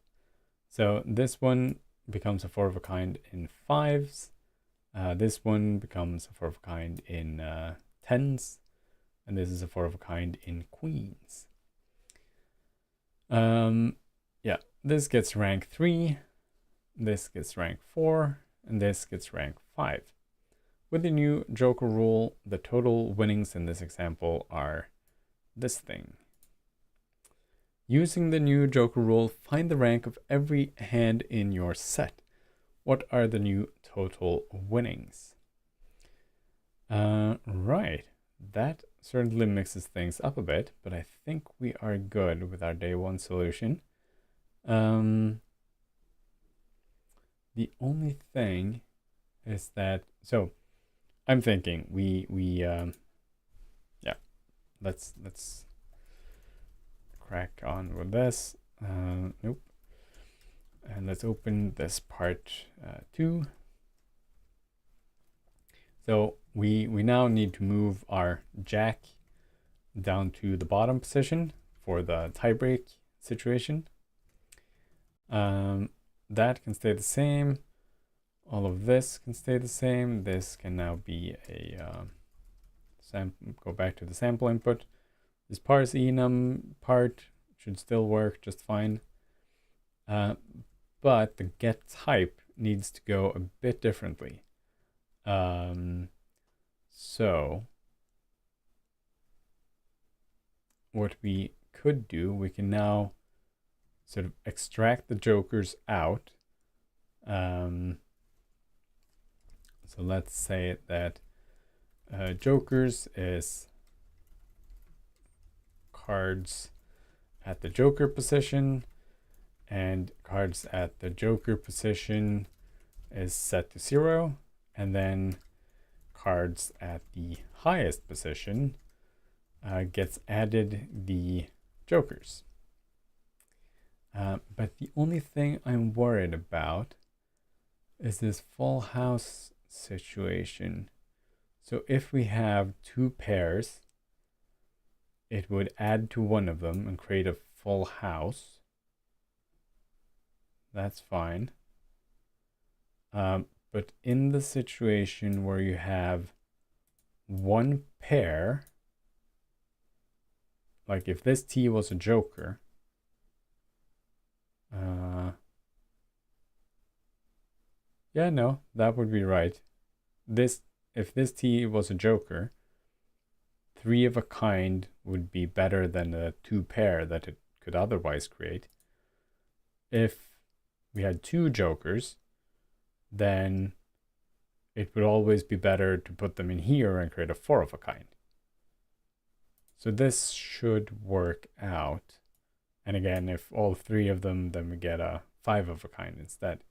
So this one becomes a 4 of a kind in 5s. This one becomes a 4 of a kind in 10s. And this is a 4 of a kind in queens. Yeah, this gets rank 3. This gets rank 4. And this gets rank 5. With the new joker rule, the total winnings in this example are this thing. Using the new joker rule, find the rank of every hand in your set. What are the new total winnings? Right, that certainly mixes things up a bit, but I think we are good with our day 1 solution. The only thing is that, so I'm thinking yeah, let's crack on with this. Nope. And let's open this part 2. So we now need to move our jack down to the bottom position for the tiebreak situation. That can stay the same. All of this can stay the same. This can now be a go back to the sample input. This parse enum part should still work just fine. But the get type needs to go a bit differently. So what we could do, we can now sort of extract the jokers out. So let's say that jokers is cards at the joker position, and cards at the joker position is set to 0, and then cards at the highest position gets added the jokers. But the only thing I'm worried about is this full house situation. So if we have 2 pairs, it would add to one of them and create a full house. That's fine. But in the situation where you have 1 pair, like if this T was a joker, yeah, no, that would be right. If this T was a joker, 3 of a kind would be better than the 2 pair that it could otherwise create. If we had 2 jokers, then it would always be better to put them in here and create a 4 of a kind. So this should work out. And again, if all 3 of them, then we get a 5 of a kind instead.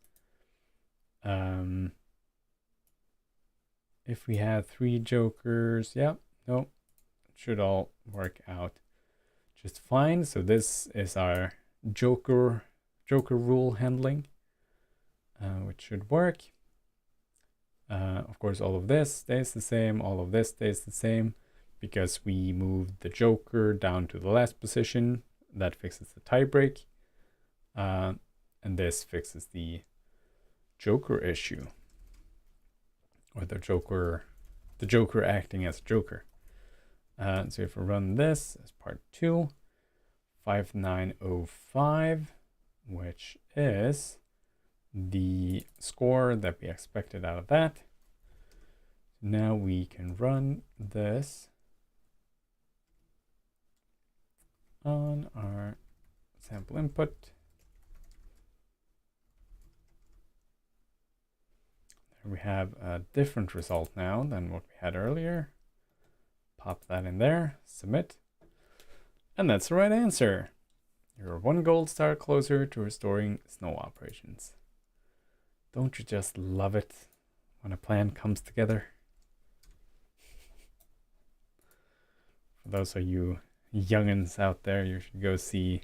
If we had 3 jokers, yeah, no, it should all work out just fine. So this is our joker rule handling, which should work. Of course, all of this stays the same, all of this stays the same, because we moved the joker down to the last position. That fixes the tie break, and this fixes the joker issue, or the joker acting as joker. So if we run this as part 2, 5905, which is the score that we expected out of that. Now we can run this on our sample input. There we have a different result now than what we had earlier. Pop that in there, submit, and that's the right answer. You're 1 gold star closer to restoring snow operations. Don't you just love it when a plan comes together? For those of you youngins out there, you should go see,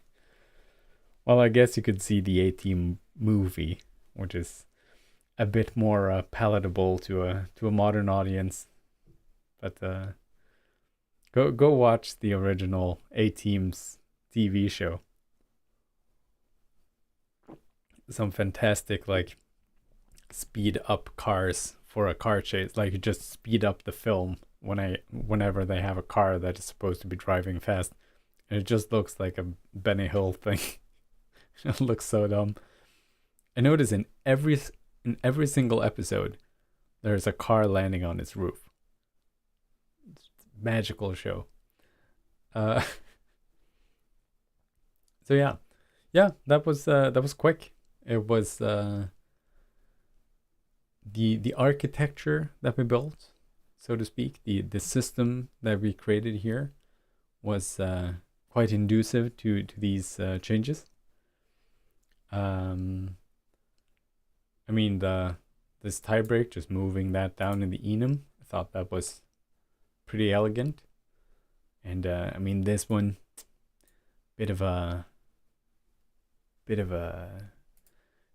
well, I guess you could see the A-Team movie, which is a bit more palatable to a modern audience. But go watch the original A-Team's TV show. Some fantastic, like, speed up cars for a car chase. Like, you just speed up the film whenever they have a car that is supposed to be driving fast, and it just looks like a Benny Hill thing. It looks so dumb. I notice in every single episode there's a car landing on its roof. It's a magical show. So yeah, that was quick. It was the architecture that we built, so to speak, the system that we created here was quite conducive to these changes. I mean, this tie break, just moving that down in the enum, I thought that was pretty elegant. And I mean, this one, bit of a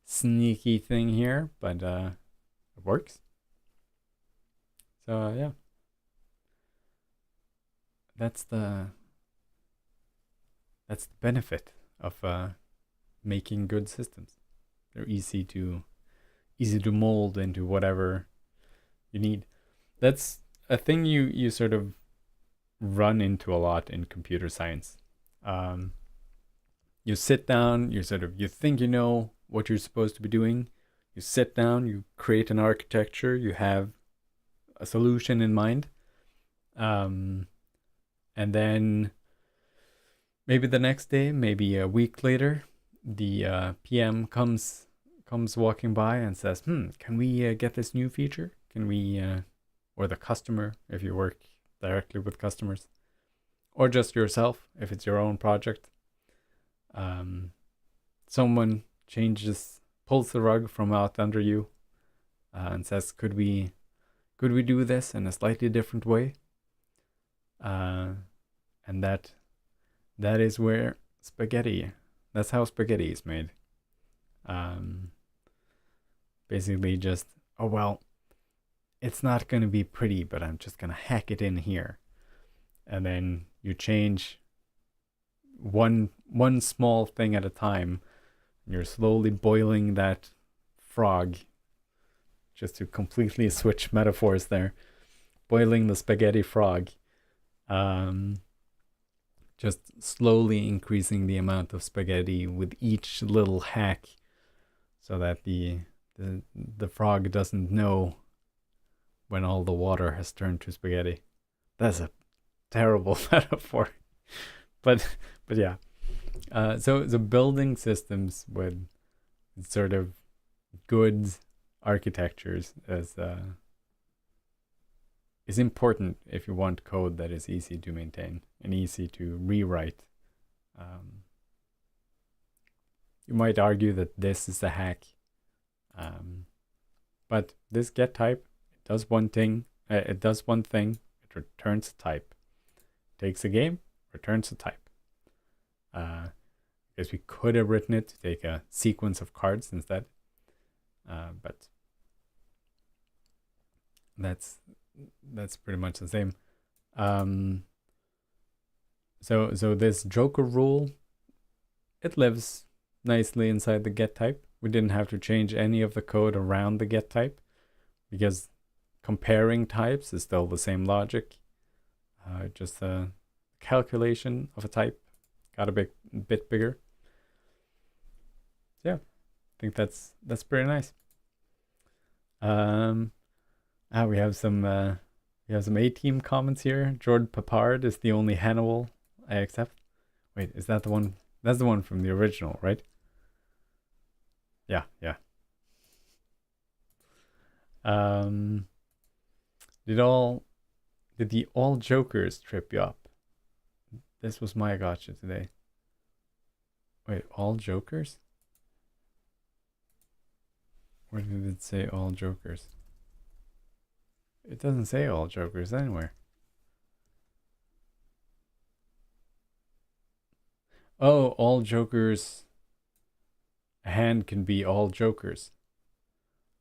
sneaky thing here, but it works. So yeah, that's the benefit of making good systems. They're easy to mold into whatever you need. That's a thing you sort of run into a lot in computer science. You sit down, you think you know what you're supposed to be doing. You sit down, you create an architecture, you have a solution in mind. And then maybe the next day, maybe a week later, the PM comes walking by and says, can we get this new feature? can we, or the customer if you work directly with customers, or just yourself if it's your own project. Someone pulls the rug from out under you and says, could we do this in a slightly different way? And that is where that's how spaghetti is made. Basically just, oh well, it's not going to be pretty, but I'm just going to hack it in here. And then you change one small thing at a time. You're slowly boiling that frog, just to completely switch metaphors there. Boiling the spaghetti frog. Just slowly increasing the amount of spaghetti with each little hack, so that the frog doesn't know when all the water has turned to spaghetti. That's a terrible metaphor, but yeah. So the building systems with sort of good architectures is important if you want code that is easy to maintain and easy to rewrite. You might argue that this is a hack, but this get type, it does one thing. It returns a type. Takes a game, returns a type. Because we could have written it to take a sequence of cards instead, but that's pretty much the same. So this Joker rule, it lives nicely inside the get type. We didn't have to change any of the code around the get type, because comparing types is still the same logic. Just the calculation of a type got a bit bigger. Yeah, I think that's pretty nice. We have some A-team comments here. Jordan Papard is the only Hannibal I accept. Wait, is that the one? That's the one from the original, right? Yeah. Did the all jokers trip you up? This was my gotcha today. Wait, all jokers? Where did it say all jokers? It doesn't say all jokers anywhere. Oh, all jokers. A hand can be all jokers.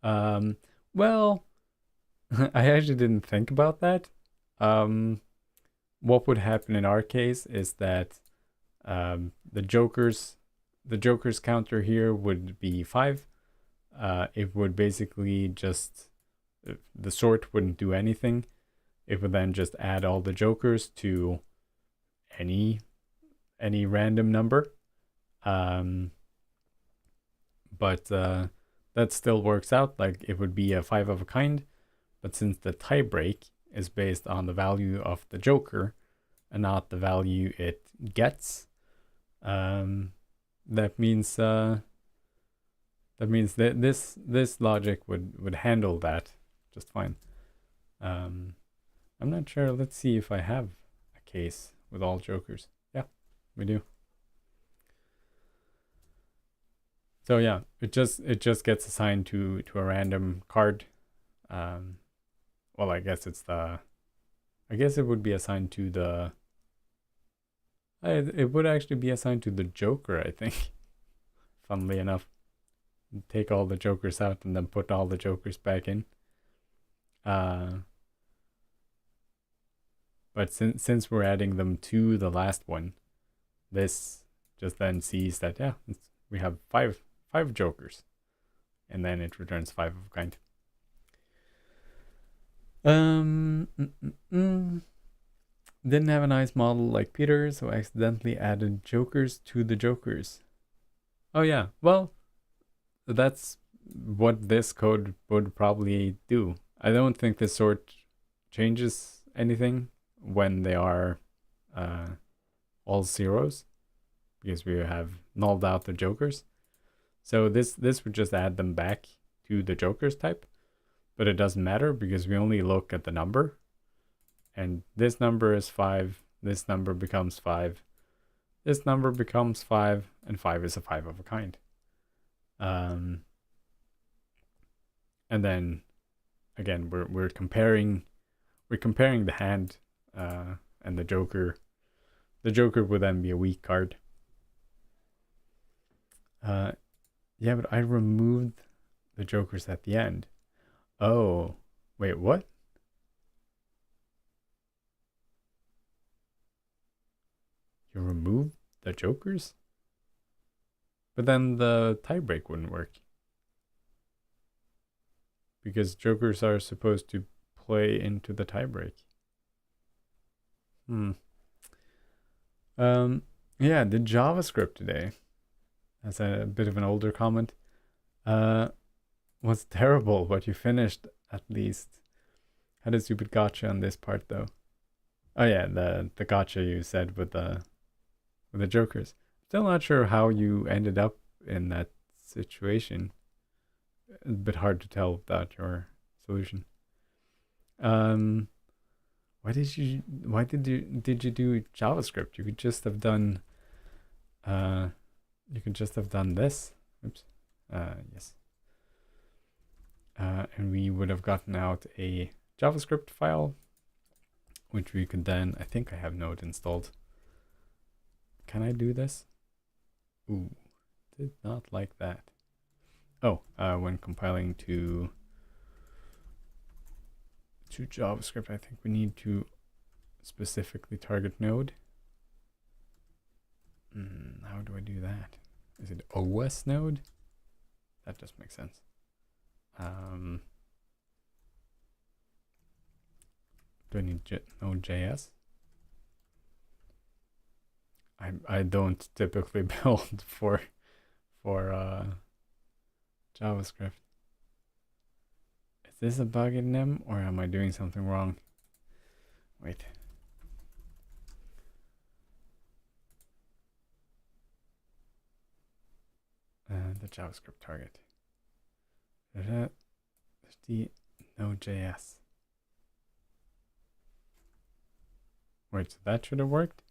Well, I actually didn't think about that. What would happen in our case is that the Joker's counter here would be 5. It would basically just, the sort wouldn't do anything. It would then just add all the Jokers to any random number. But that still works out. Like, it would be a 5 of a kind, but since the tie break is based on the value of the Joker and not the value it gets, that means that this logic would handle that just fine. I'm not sure. Let's see if I have a case with all Jokers. Yeah, we do. So yeah, it just gets assigned to a random card. Well, I guess it would be assigned to the. It would actually be assigned to the Joker, I think. Funnily enough, take all the Jokers out and then put all the Jokers back in. But since we're adding them to the last one, this just then sees that we have five Jokers, and then it returns 5 of a kind. Didn't have a nice model like Peter, so I accidentally added Jokers to the Jokers. Oh yeah, well, that's what this code would probably do. I don't think this sort changes anything when they are all zeros, because we have nulled out the Jokers. So this would just add them back to the Jokers type. but it doesn't matter because we only look at the number. And this number is 5, this number becomes 5, this number becomes 5, and 5 is a 5 of a kind. And then again, we're comparing the hand and the Joker. The Joker would then be a weak card. Yeah, but I removed the Jokers at the end. Oh, wait, what? You removed the Jokers? But then the tiebreak wouldn't work. Because Jokers are supposed to play into the tiebreak. Yeah, the JavaScript today, as a bit of an older comment, was terrible, but you finished at least. Had a stupid gotcha on this part though. Oh yeah, the gotcha you said with the Jokers. Still not sure how you ended up in that situation. A bit hard to tell without your solution. Why did you do JavaScript? You could just have done this. Oops. Yes. And we would have gotten out a JavaScript file, which we could then, I think I have Node installed. Can I do this? Ooh, did not like that. Oh, when compiling to JavaScript, I think we need to specifically target Node. How do I do that? Is it OS Node? That just makes sense. Do I need Node.js? I don't typically build for JavaScript. Is this a bug in them, or am I doing something wrong? Wait. The JavaScript target. There's the Node.js. Wait, so that should have worked?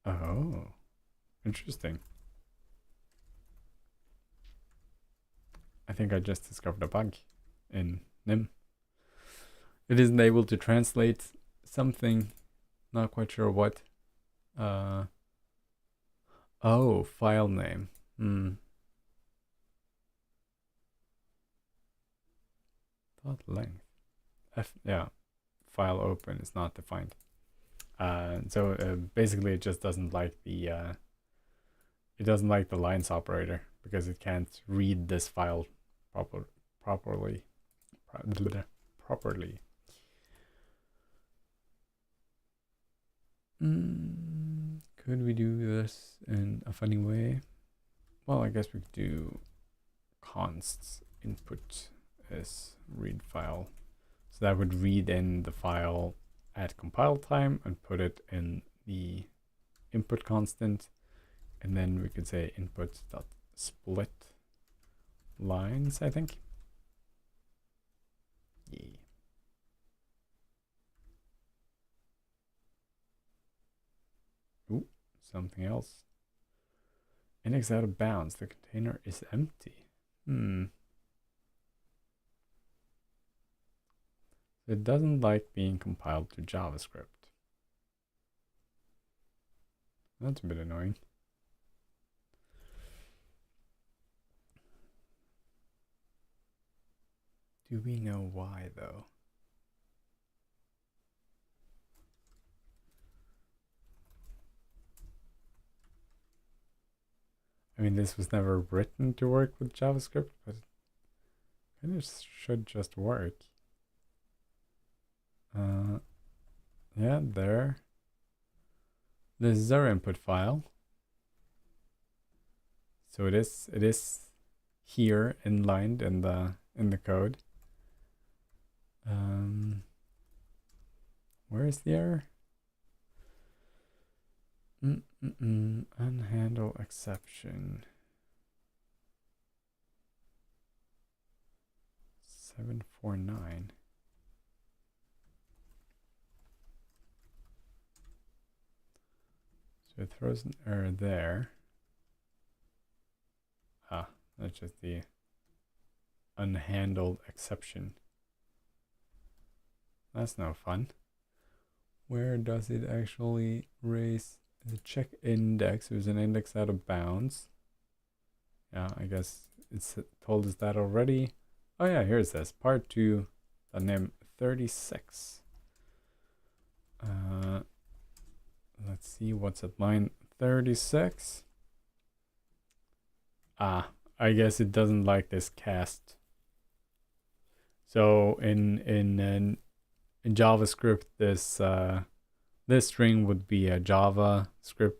Oh, interesting. I think I just discovered a bug in Nim. It isn't able to translate something, not quite sure what. Oh, file name. Dot length. Yeah, file open is not defined. So basically it just doesn't like the lines operator because it can't read this file properly. Could we do this in a funny way? Well, I guess we could do const input as read file. So that would read in the file at compile time and put it in the input constant. And then we could say input.split lines, I think. Yeah. Ooh, something else. Index out of bounds. The container is empty. It doesn't like being compiled to JavaScript. That's a bit annoying. Do we know why, though? I mean, this was never written to work with JavaScript, but it kind of should just work. Yeah, there. This is our input file. So it is here inlined in the code. Where is the error? Unhandle exception. 749. So it throws an error there. Ah, that's just the unhandled exception. That's no fun. Where does it actually raise the check index? It was an index out of bounds. Yeah, I guess it's told us that already. Oh yeah, here it says part 2, the name 36. Let's see what's at line 36. Ah, I guess it doesn't like this cast. So in JavaScript, this string would be a JavaScript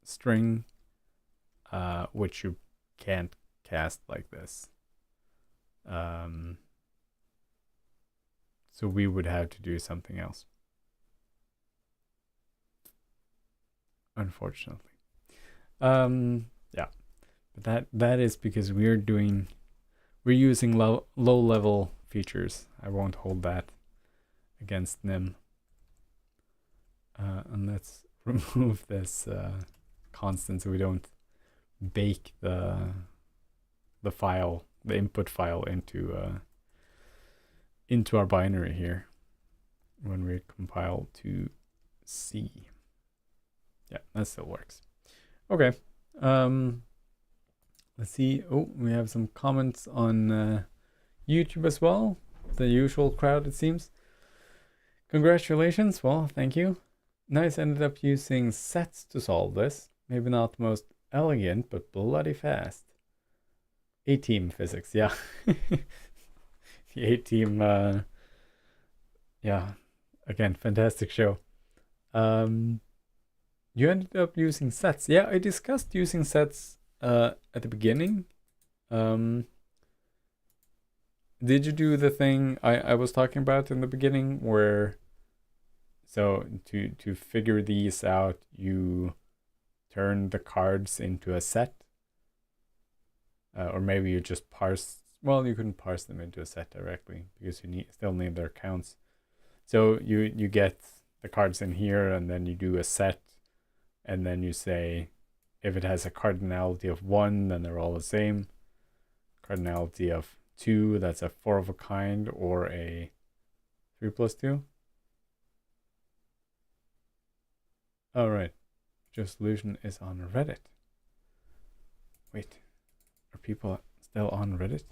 string, which you can't cast like this. So we would have to do something else, unfortunately. Yeah, but that is because we're using low level features. I won't hold that against Nim. And let's remove this constant so we don't bake the file, the input file into our binary here when we compile to C. Yeah, that still works. Okay. Let's see. Oh, we have some comments on YouTube as well. The usual crowd, it seems. Congratulations. Well, thank you. Nice ended up using sets to solve this. Maybe not the most elegant, but bloody fast. A-team physics, yeah. The A-team, yeah. Again, fantastic show. You ended up using sets. Yeah, I discussed using sets at the beginning. Did you do the thing I was talking about in the beginning where, so to figure these out, you turn the cards into a set? Or maybe you just parse, well, you couldn't parse them into a set directly because you still need their counts. So you get the cards in here and then you do a set and then you say if it has a cardinality of 1, then they're all the same. Cardinality of 2, that's a 4 of a kind or a 3 plus 2. All right. Your solution is on Reddit. Wait, are people still on Reddit?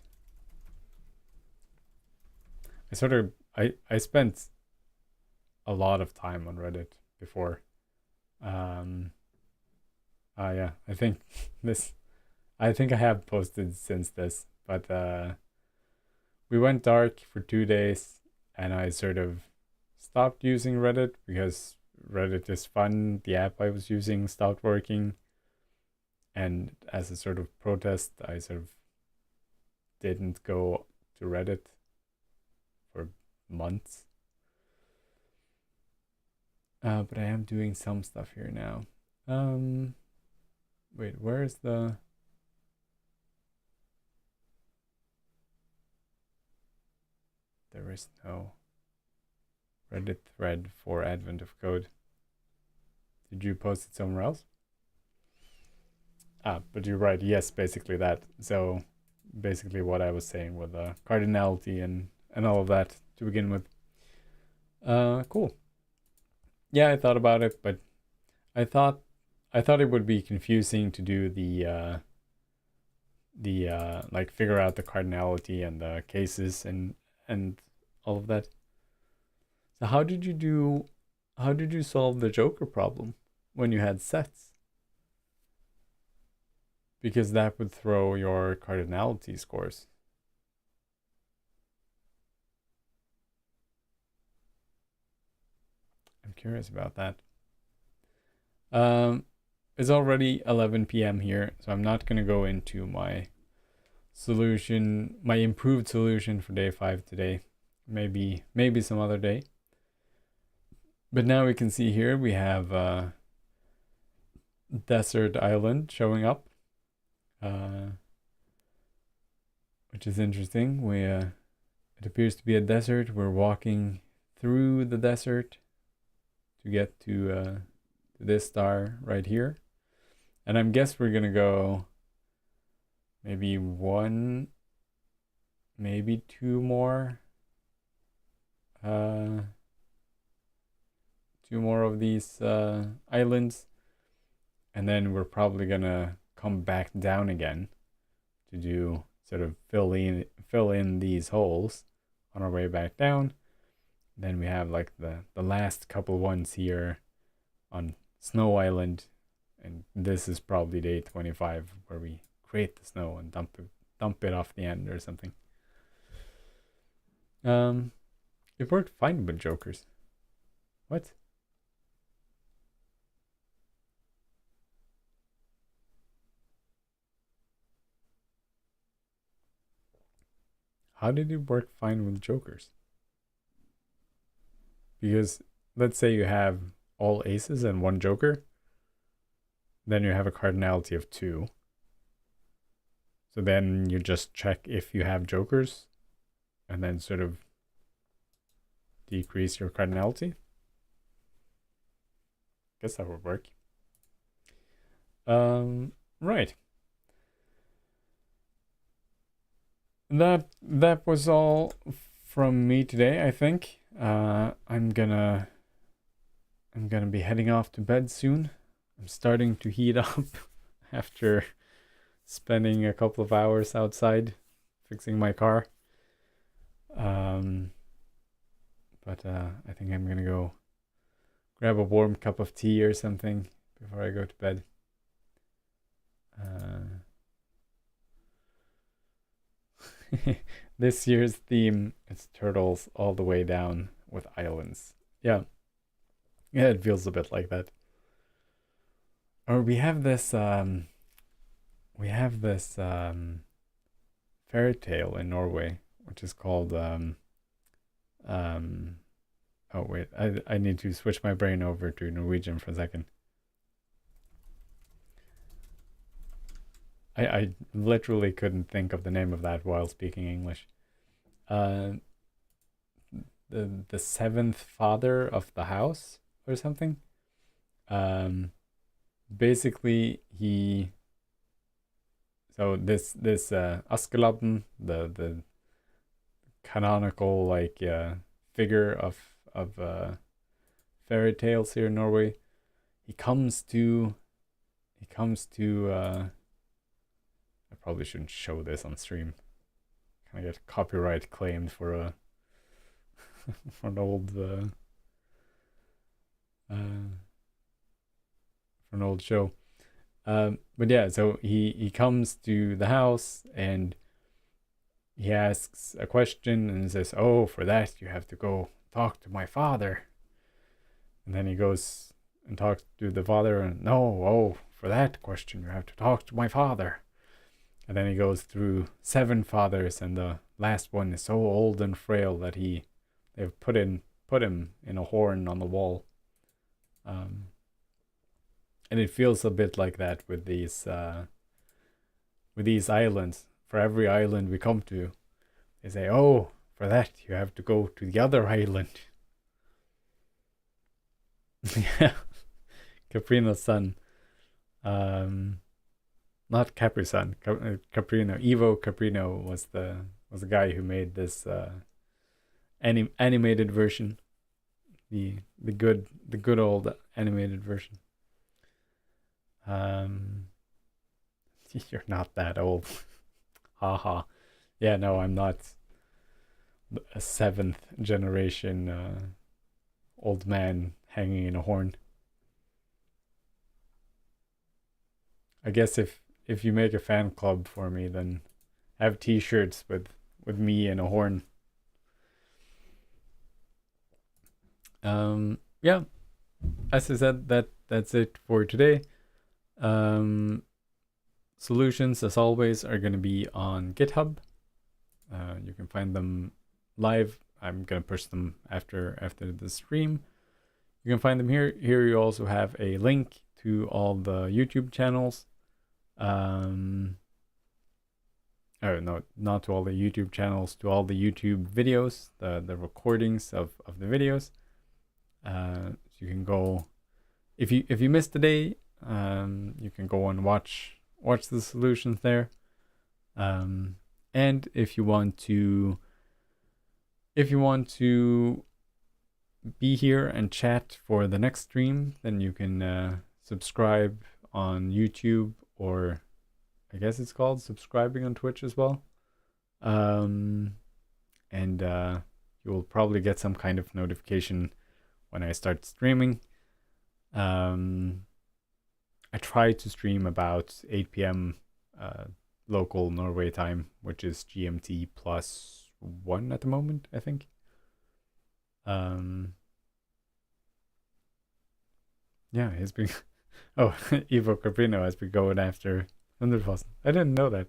I spent a lot of time on Reddit before. Yeah, I think I have posted since this, but we went dark for 2 days and I sort of stopped using Reddit because Reddit is fun. The app I was using stopped working, and as a sort of protest, I sort of didn't go to Reddit for months. But I am doing some stuff here now. Wait, where's the... There is no Reddit thread for Advent of Code. Did you post it somewhere else? But you're right. Yes, basically that. So basically what I was saying with cardinality and all of that to begin with. Cool. Yeah, I thought about it, but I thought it would be confusing to do the like figure out the cardinality and the cases and all of that. So how did you solve the Joker problem when you had sets? Because that would throw your cardinality scores. I'm curious about that. It's already 11 p.m. here, so I'm not going to go into my solution, my improved solution for day 5 today. Maybe some other day. But now we can see here we have Desert Island showing up, which is interesting. It appears to be a desert. We're walking through the desert to get to this star right here. And I guess we're gonna go maybe one, maybe two more. Two more of these islands, and then we're probably gonna come back down again to do sort of fill in these holes on our way back down. Then we have like the last couple ones here on Snow Island, and this is probably day 25 where we create the snow and dump it off the end or something. It worked fine with jokers. What? How did it work fine with jokers? Because let's say you have all aces and one joker, then you have a cardinality of 2. So then you just check if you have jokers and then sort of decrease your cardinality. Guess that would work. Right. That was all from me today, I think. I'm gonna be heading off to bed soon. I'm starting to heat up after spending a couple of hours outside fixing my car. But I think I'm gonna go grab a warm cup of tea or something before I go to bed. This year's theme is turtles all the way down with islands. Yeah, it feels a bit like that. Or we have this fairy tale in Norway, which is called oh wait, I need to switch my brain over to Norwegian for a second. I literally couldn't think of the name of that while speaking English. The seventh father of the house or something. Basically this Askeladden, the canonical like figure of fairy tales here in Norway, he comes to I probably shouldn't show this on stream. Can I get copyright claimed for a for an old show? But yeah, so he comes to the house and he asks a question and says, "Oh, for that you have to go talk to my father." And then he goes and talks to the father, and no, oh, for that question you have to talk to my father. And then he goes through 7 fathers, and the last one is so old and frail that they've put him in a horn on the wall. And it feels a bit like that with these islands. For every island we come to, they say, "Oh, for that you have to go to the other island." Yeah, Caprino's son. Not Capri-Sun, Caprino. Ivo Caprino was the guy who made this animated version, the good old animated version. You're not that old. Haha. Yeah, no, I'm not a 7th generation old man hanging in a horn. I guess if you make a fan club for me, then have t-shirts with me and a horn. Yeah, as I said, that's it for today. Solutions, as always, are going to be on GitHub. You can find them live. I'm going to push them after the stream. You can find them here. Here you also have a link to all the YouTube channels. And Oh no, not to all the YouTube channels, to all the YouTube videos, the recordings of the videos. So you can go, if you missed the day, you can go and watch the solutions there. And if you want to be here and chat for the next stream, then you can subscribe on YouTube, or I guess it's called subscribing on Twitch as well. And you will probably get some kind of notification when I start streaming. I try to stream about 8 p.m. Local Norway time, which is GMT +1 at the moment, I think. Yeah, he's been. Oh, Ivo Carpino has been going after Thunderfossen. I didn't know that.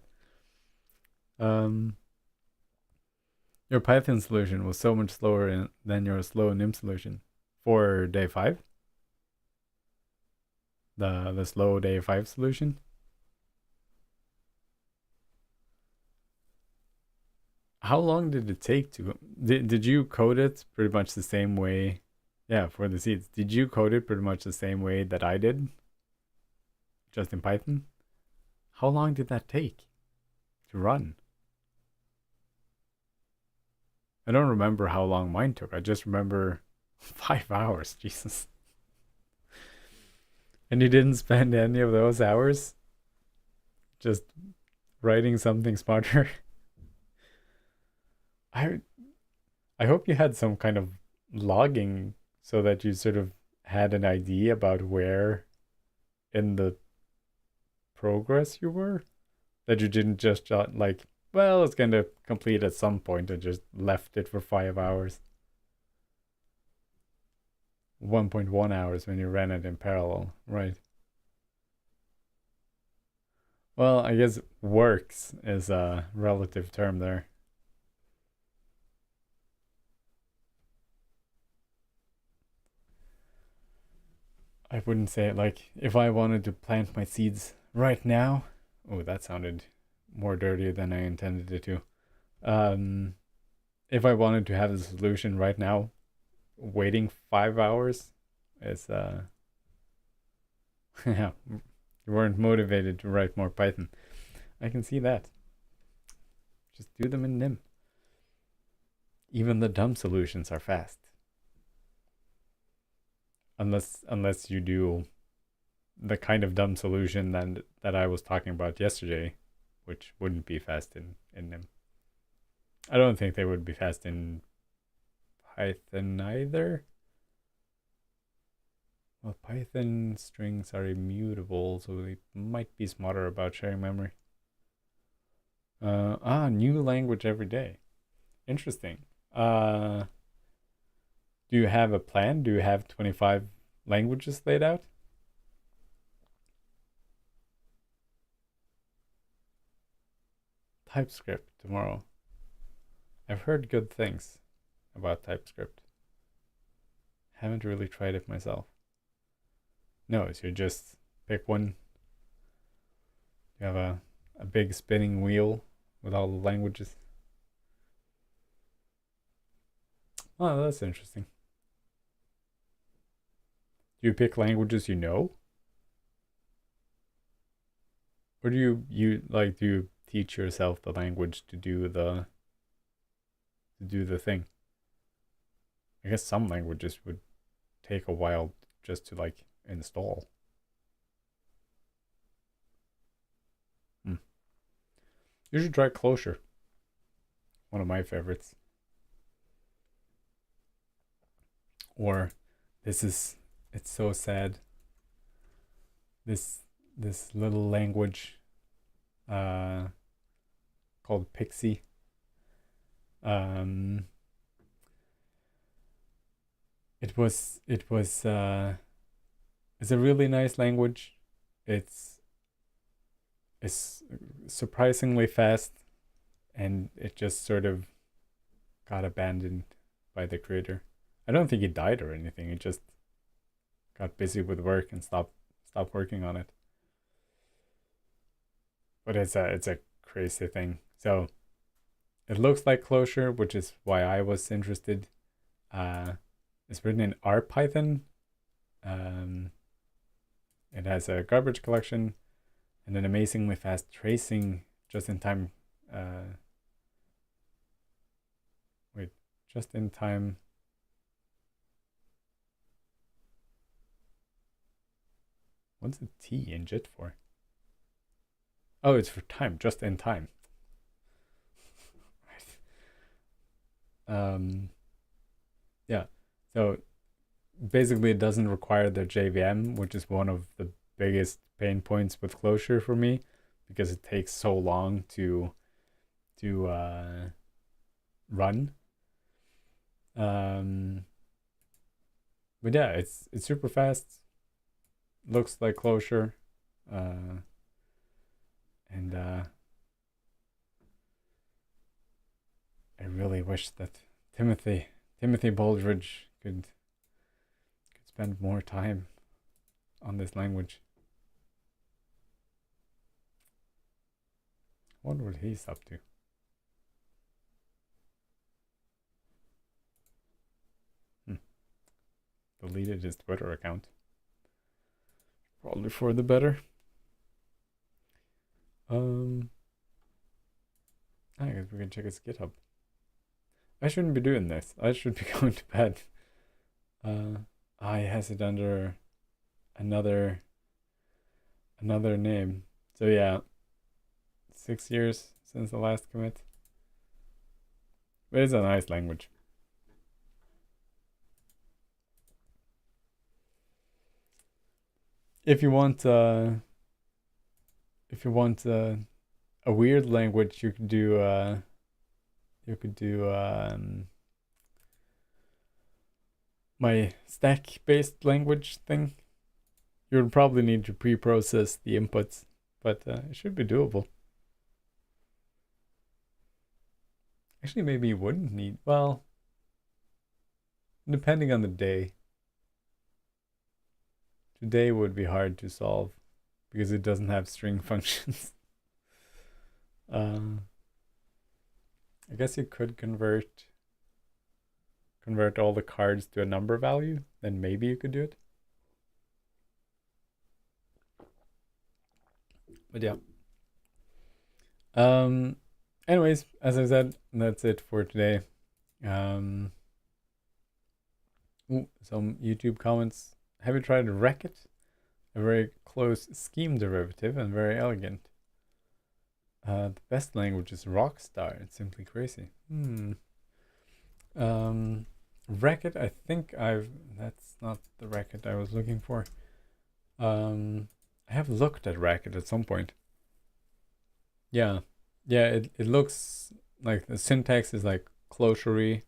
Your Python solution was so much slower than your slow NIM solution for day 5. The slow day 5 solution. How long did it take to? Did you code it pretty much the same way? Yeah, for the seeds. Did you code it pretty much the same way that I did? Just in Python? How long did that take to run? I don't remember how long mine took. I just remember 5 hours. Jesus. And you didn't spend any of those hours just writing something smarter? I hope you had some kind of logging so that you sort of had an idea about where in the progress you were. That you didn't just like, well, it's going to complete at some point and just left it for 5 hours. 1.1 hours when you ran it in parallel, right? Well, I guess works is a relative term there. I wouldn't say it like if I wanted to plant my seeds right now. Oh, that sounded more dirty than I intended it to. If I wanted to have the solution right now, waiting 5 hours is yeah, you weren't motivated to write more Python. I can see that. Just do them in NIM. Even the dumb solutions are fast. Unless you do the kind of dumb solution that I was talking about yesterday, which wouldn't be fast in NIM. I don't think they would be fast in Python either. Well, Python strings are immutable, so they might be smarter about sharing memory. New language every day. Interesting. Do you have a plan? Do you have 25 languages laid out? TypeScript tomorrow. I've heard good things about TypeScript. Haven't really tried it myself. No, so you just pick one. You have a big spinning wheel with all the languages. Oh, that's interesting. Do you pick languages you know? Or do you teach yourself the language to do the thing? I guess some languages would take a while just to like install. You should try Closure. One of my favorites. Or it's so sad. This little language called Pixie. It's a really nice language. It's surprisingly fast, and it just sort of got abandoned by the creator. I don't think he died or anything. He just got busy with work and stopped working on it. But it's a crazy thing. So it looks like Closure, which is why I was interested. It's written in RPython. It has a garbage collection and an amazingly fast tracing just-in-time. Just-in-time. What's the T in JIT for? Oh, it's for time, just in time. Yeah, so basically it doesn't require the JVM, which is one of the biggest pain points with Closure for me, because it takes so long to run. But yeah, it's super fast. Looks like Closure, and I really wish that Timothy Baldridge could spend more time on this language. I wonder what he's up to. Deleted his Twitter account. Probably for the better. I guess we can check his GitHub. I shouldn't be doing this. I should be going to bed. I has it under another name. So yeah, 6 years since the last commit. But it's a nice language. If you want a weird language, you could do my stack-based language thing. You would probably need to pre-process the inputs, but it should be doable. Actually, maybe you wouldn't need, well, depending on the day. Today would be hard to solve because it doesn't have string functions. I guess you could convert all the cards to a number value, then maybe you could do it. But yeah. Anyways, as I said, that's it for today. Some YouTube comments. Have you tried Racket? A very close scheme derivative and very elegant. The best language is Rockstar. It's simply crazy. Racket, I think that's not the Racket I was looking for. I have looked at Racket at some point. Yeah. It looks like the syntax is like Closure-y.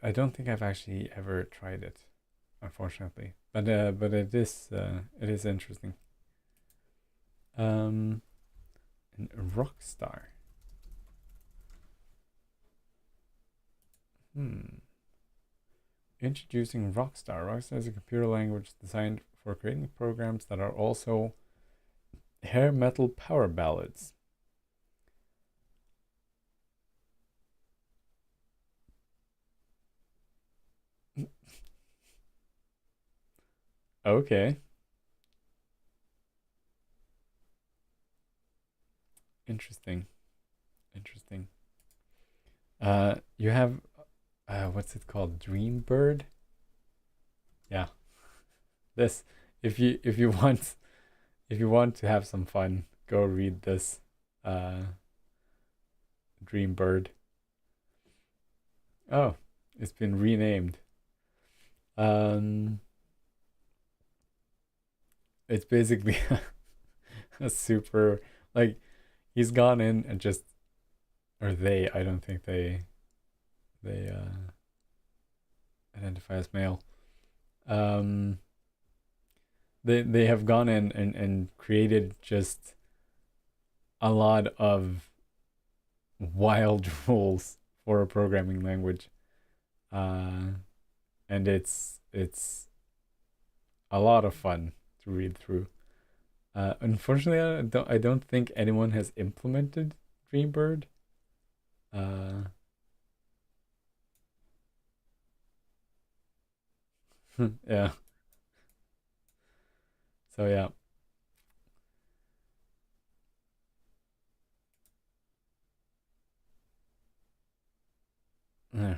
I don't think I've actually ever tried it, unfortunately. But it is interesting. And Rockstar. Introducing Rockstar. Rockstar is a computer language designed for creating programs that are also hair metal power ballads. Okay. Interesting. You have what's it called? Dreambird? Yeah. This if you want to have some fun, go read this Dreambird. Oh, it's been renamed. It's basically a super, like, he's gone in and just, or they, I don't think they identify as male. They have gone in and created just a lot of wild rules for a programming language. And it's a lot of fun to read through. Unfortunately, I don't think anyone has implemented Dreambird. Uh, yeah. So yeah.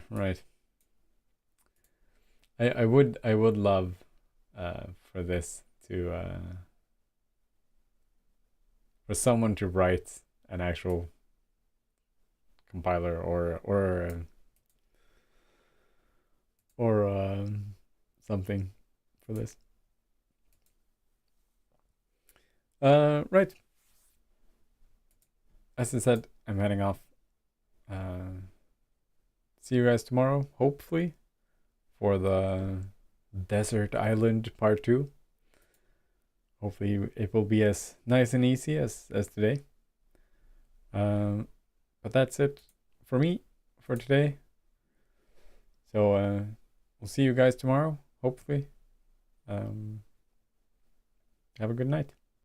Right. I would love for this to for someone to write an actual compiler or something for this. Right. As I said, I'm heading off. See you guys tomorrow, hopefully, for the Desert Island Part 2. Hopefully it will be as nice and easy as today. But that's it for me for today. So we'll see you guys tomorrow, hopefully. Have a good night.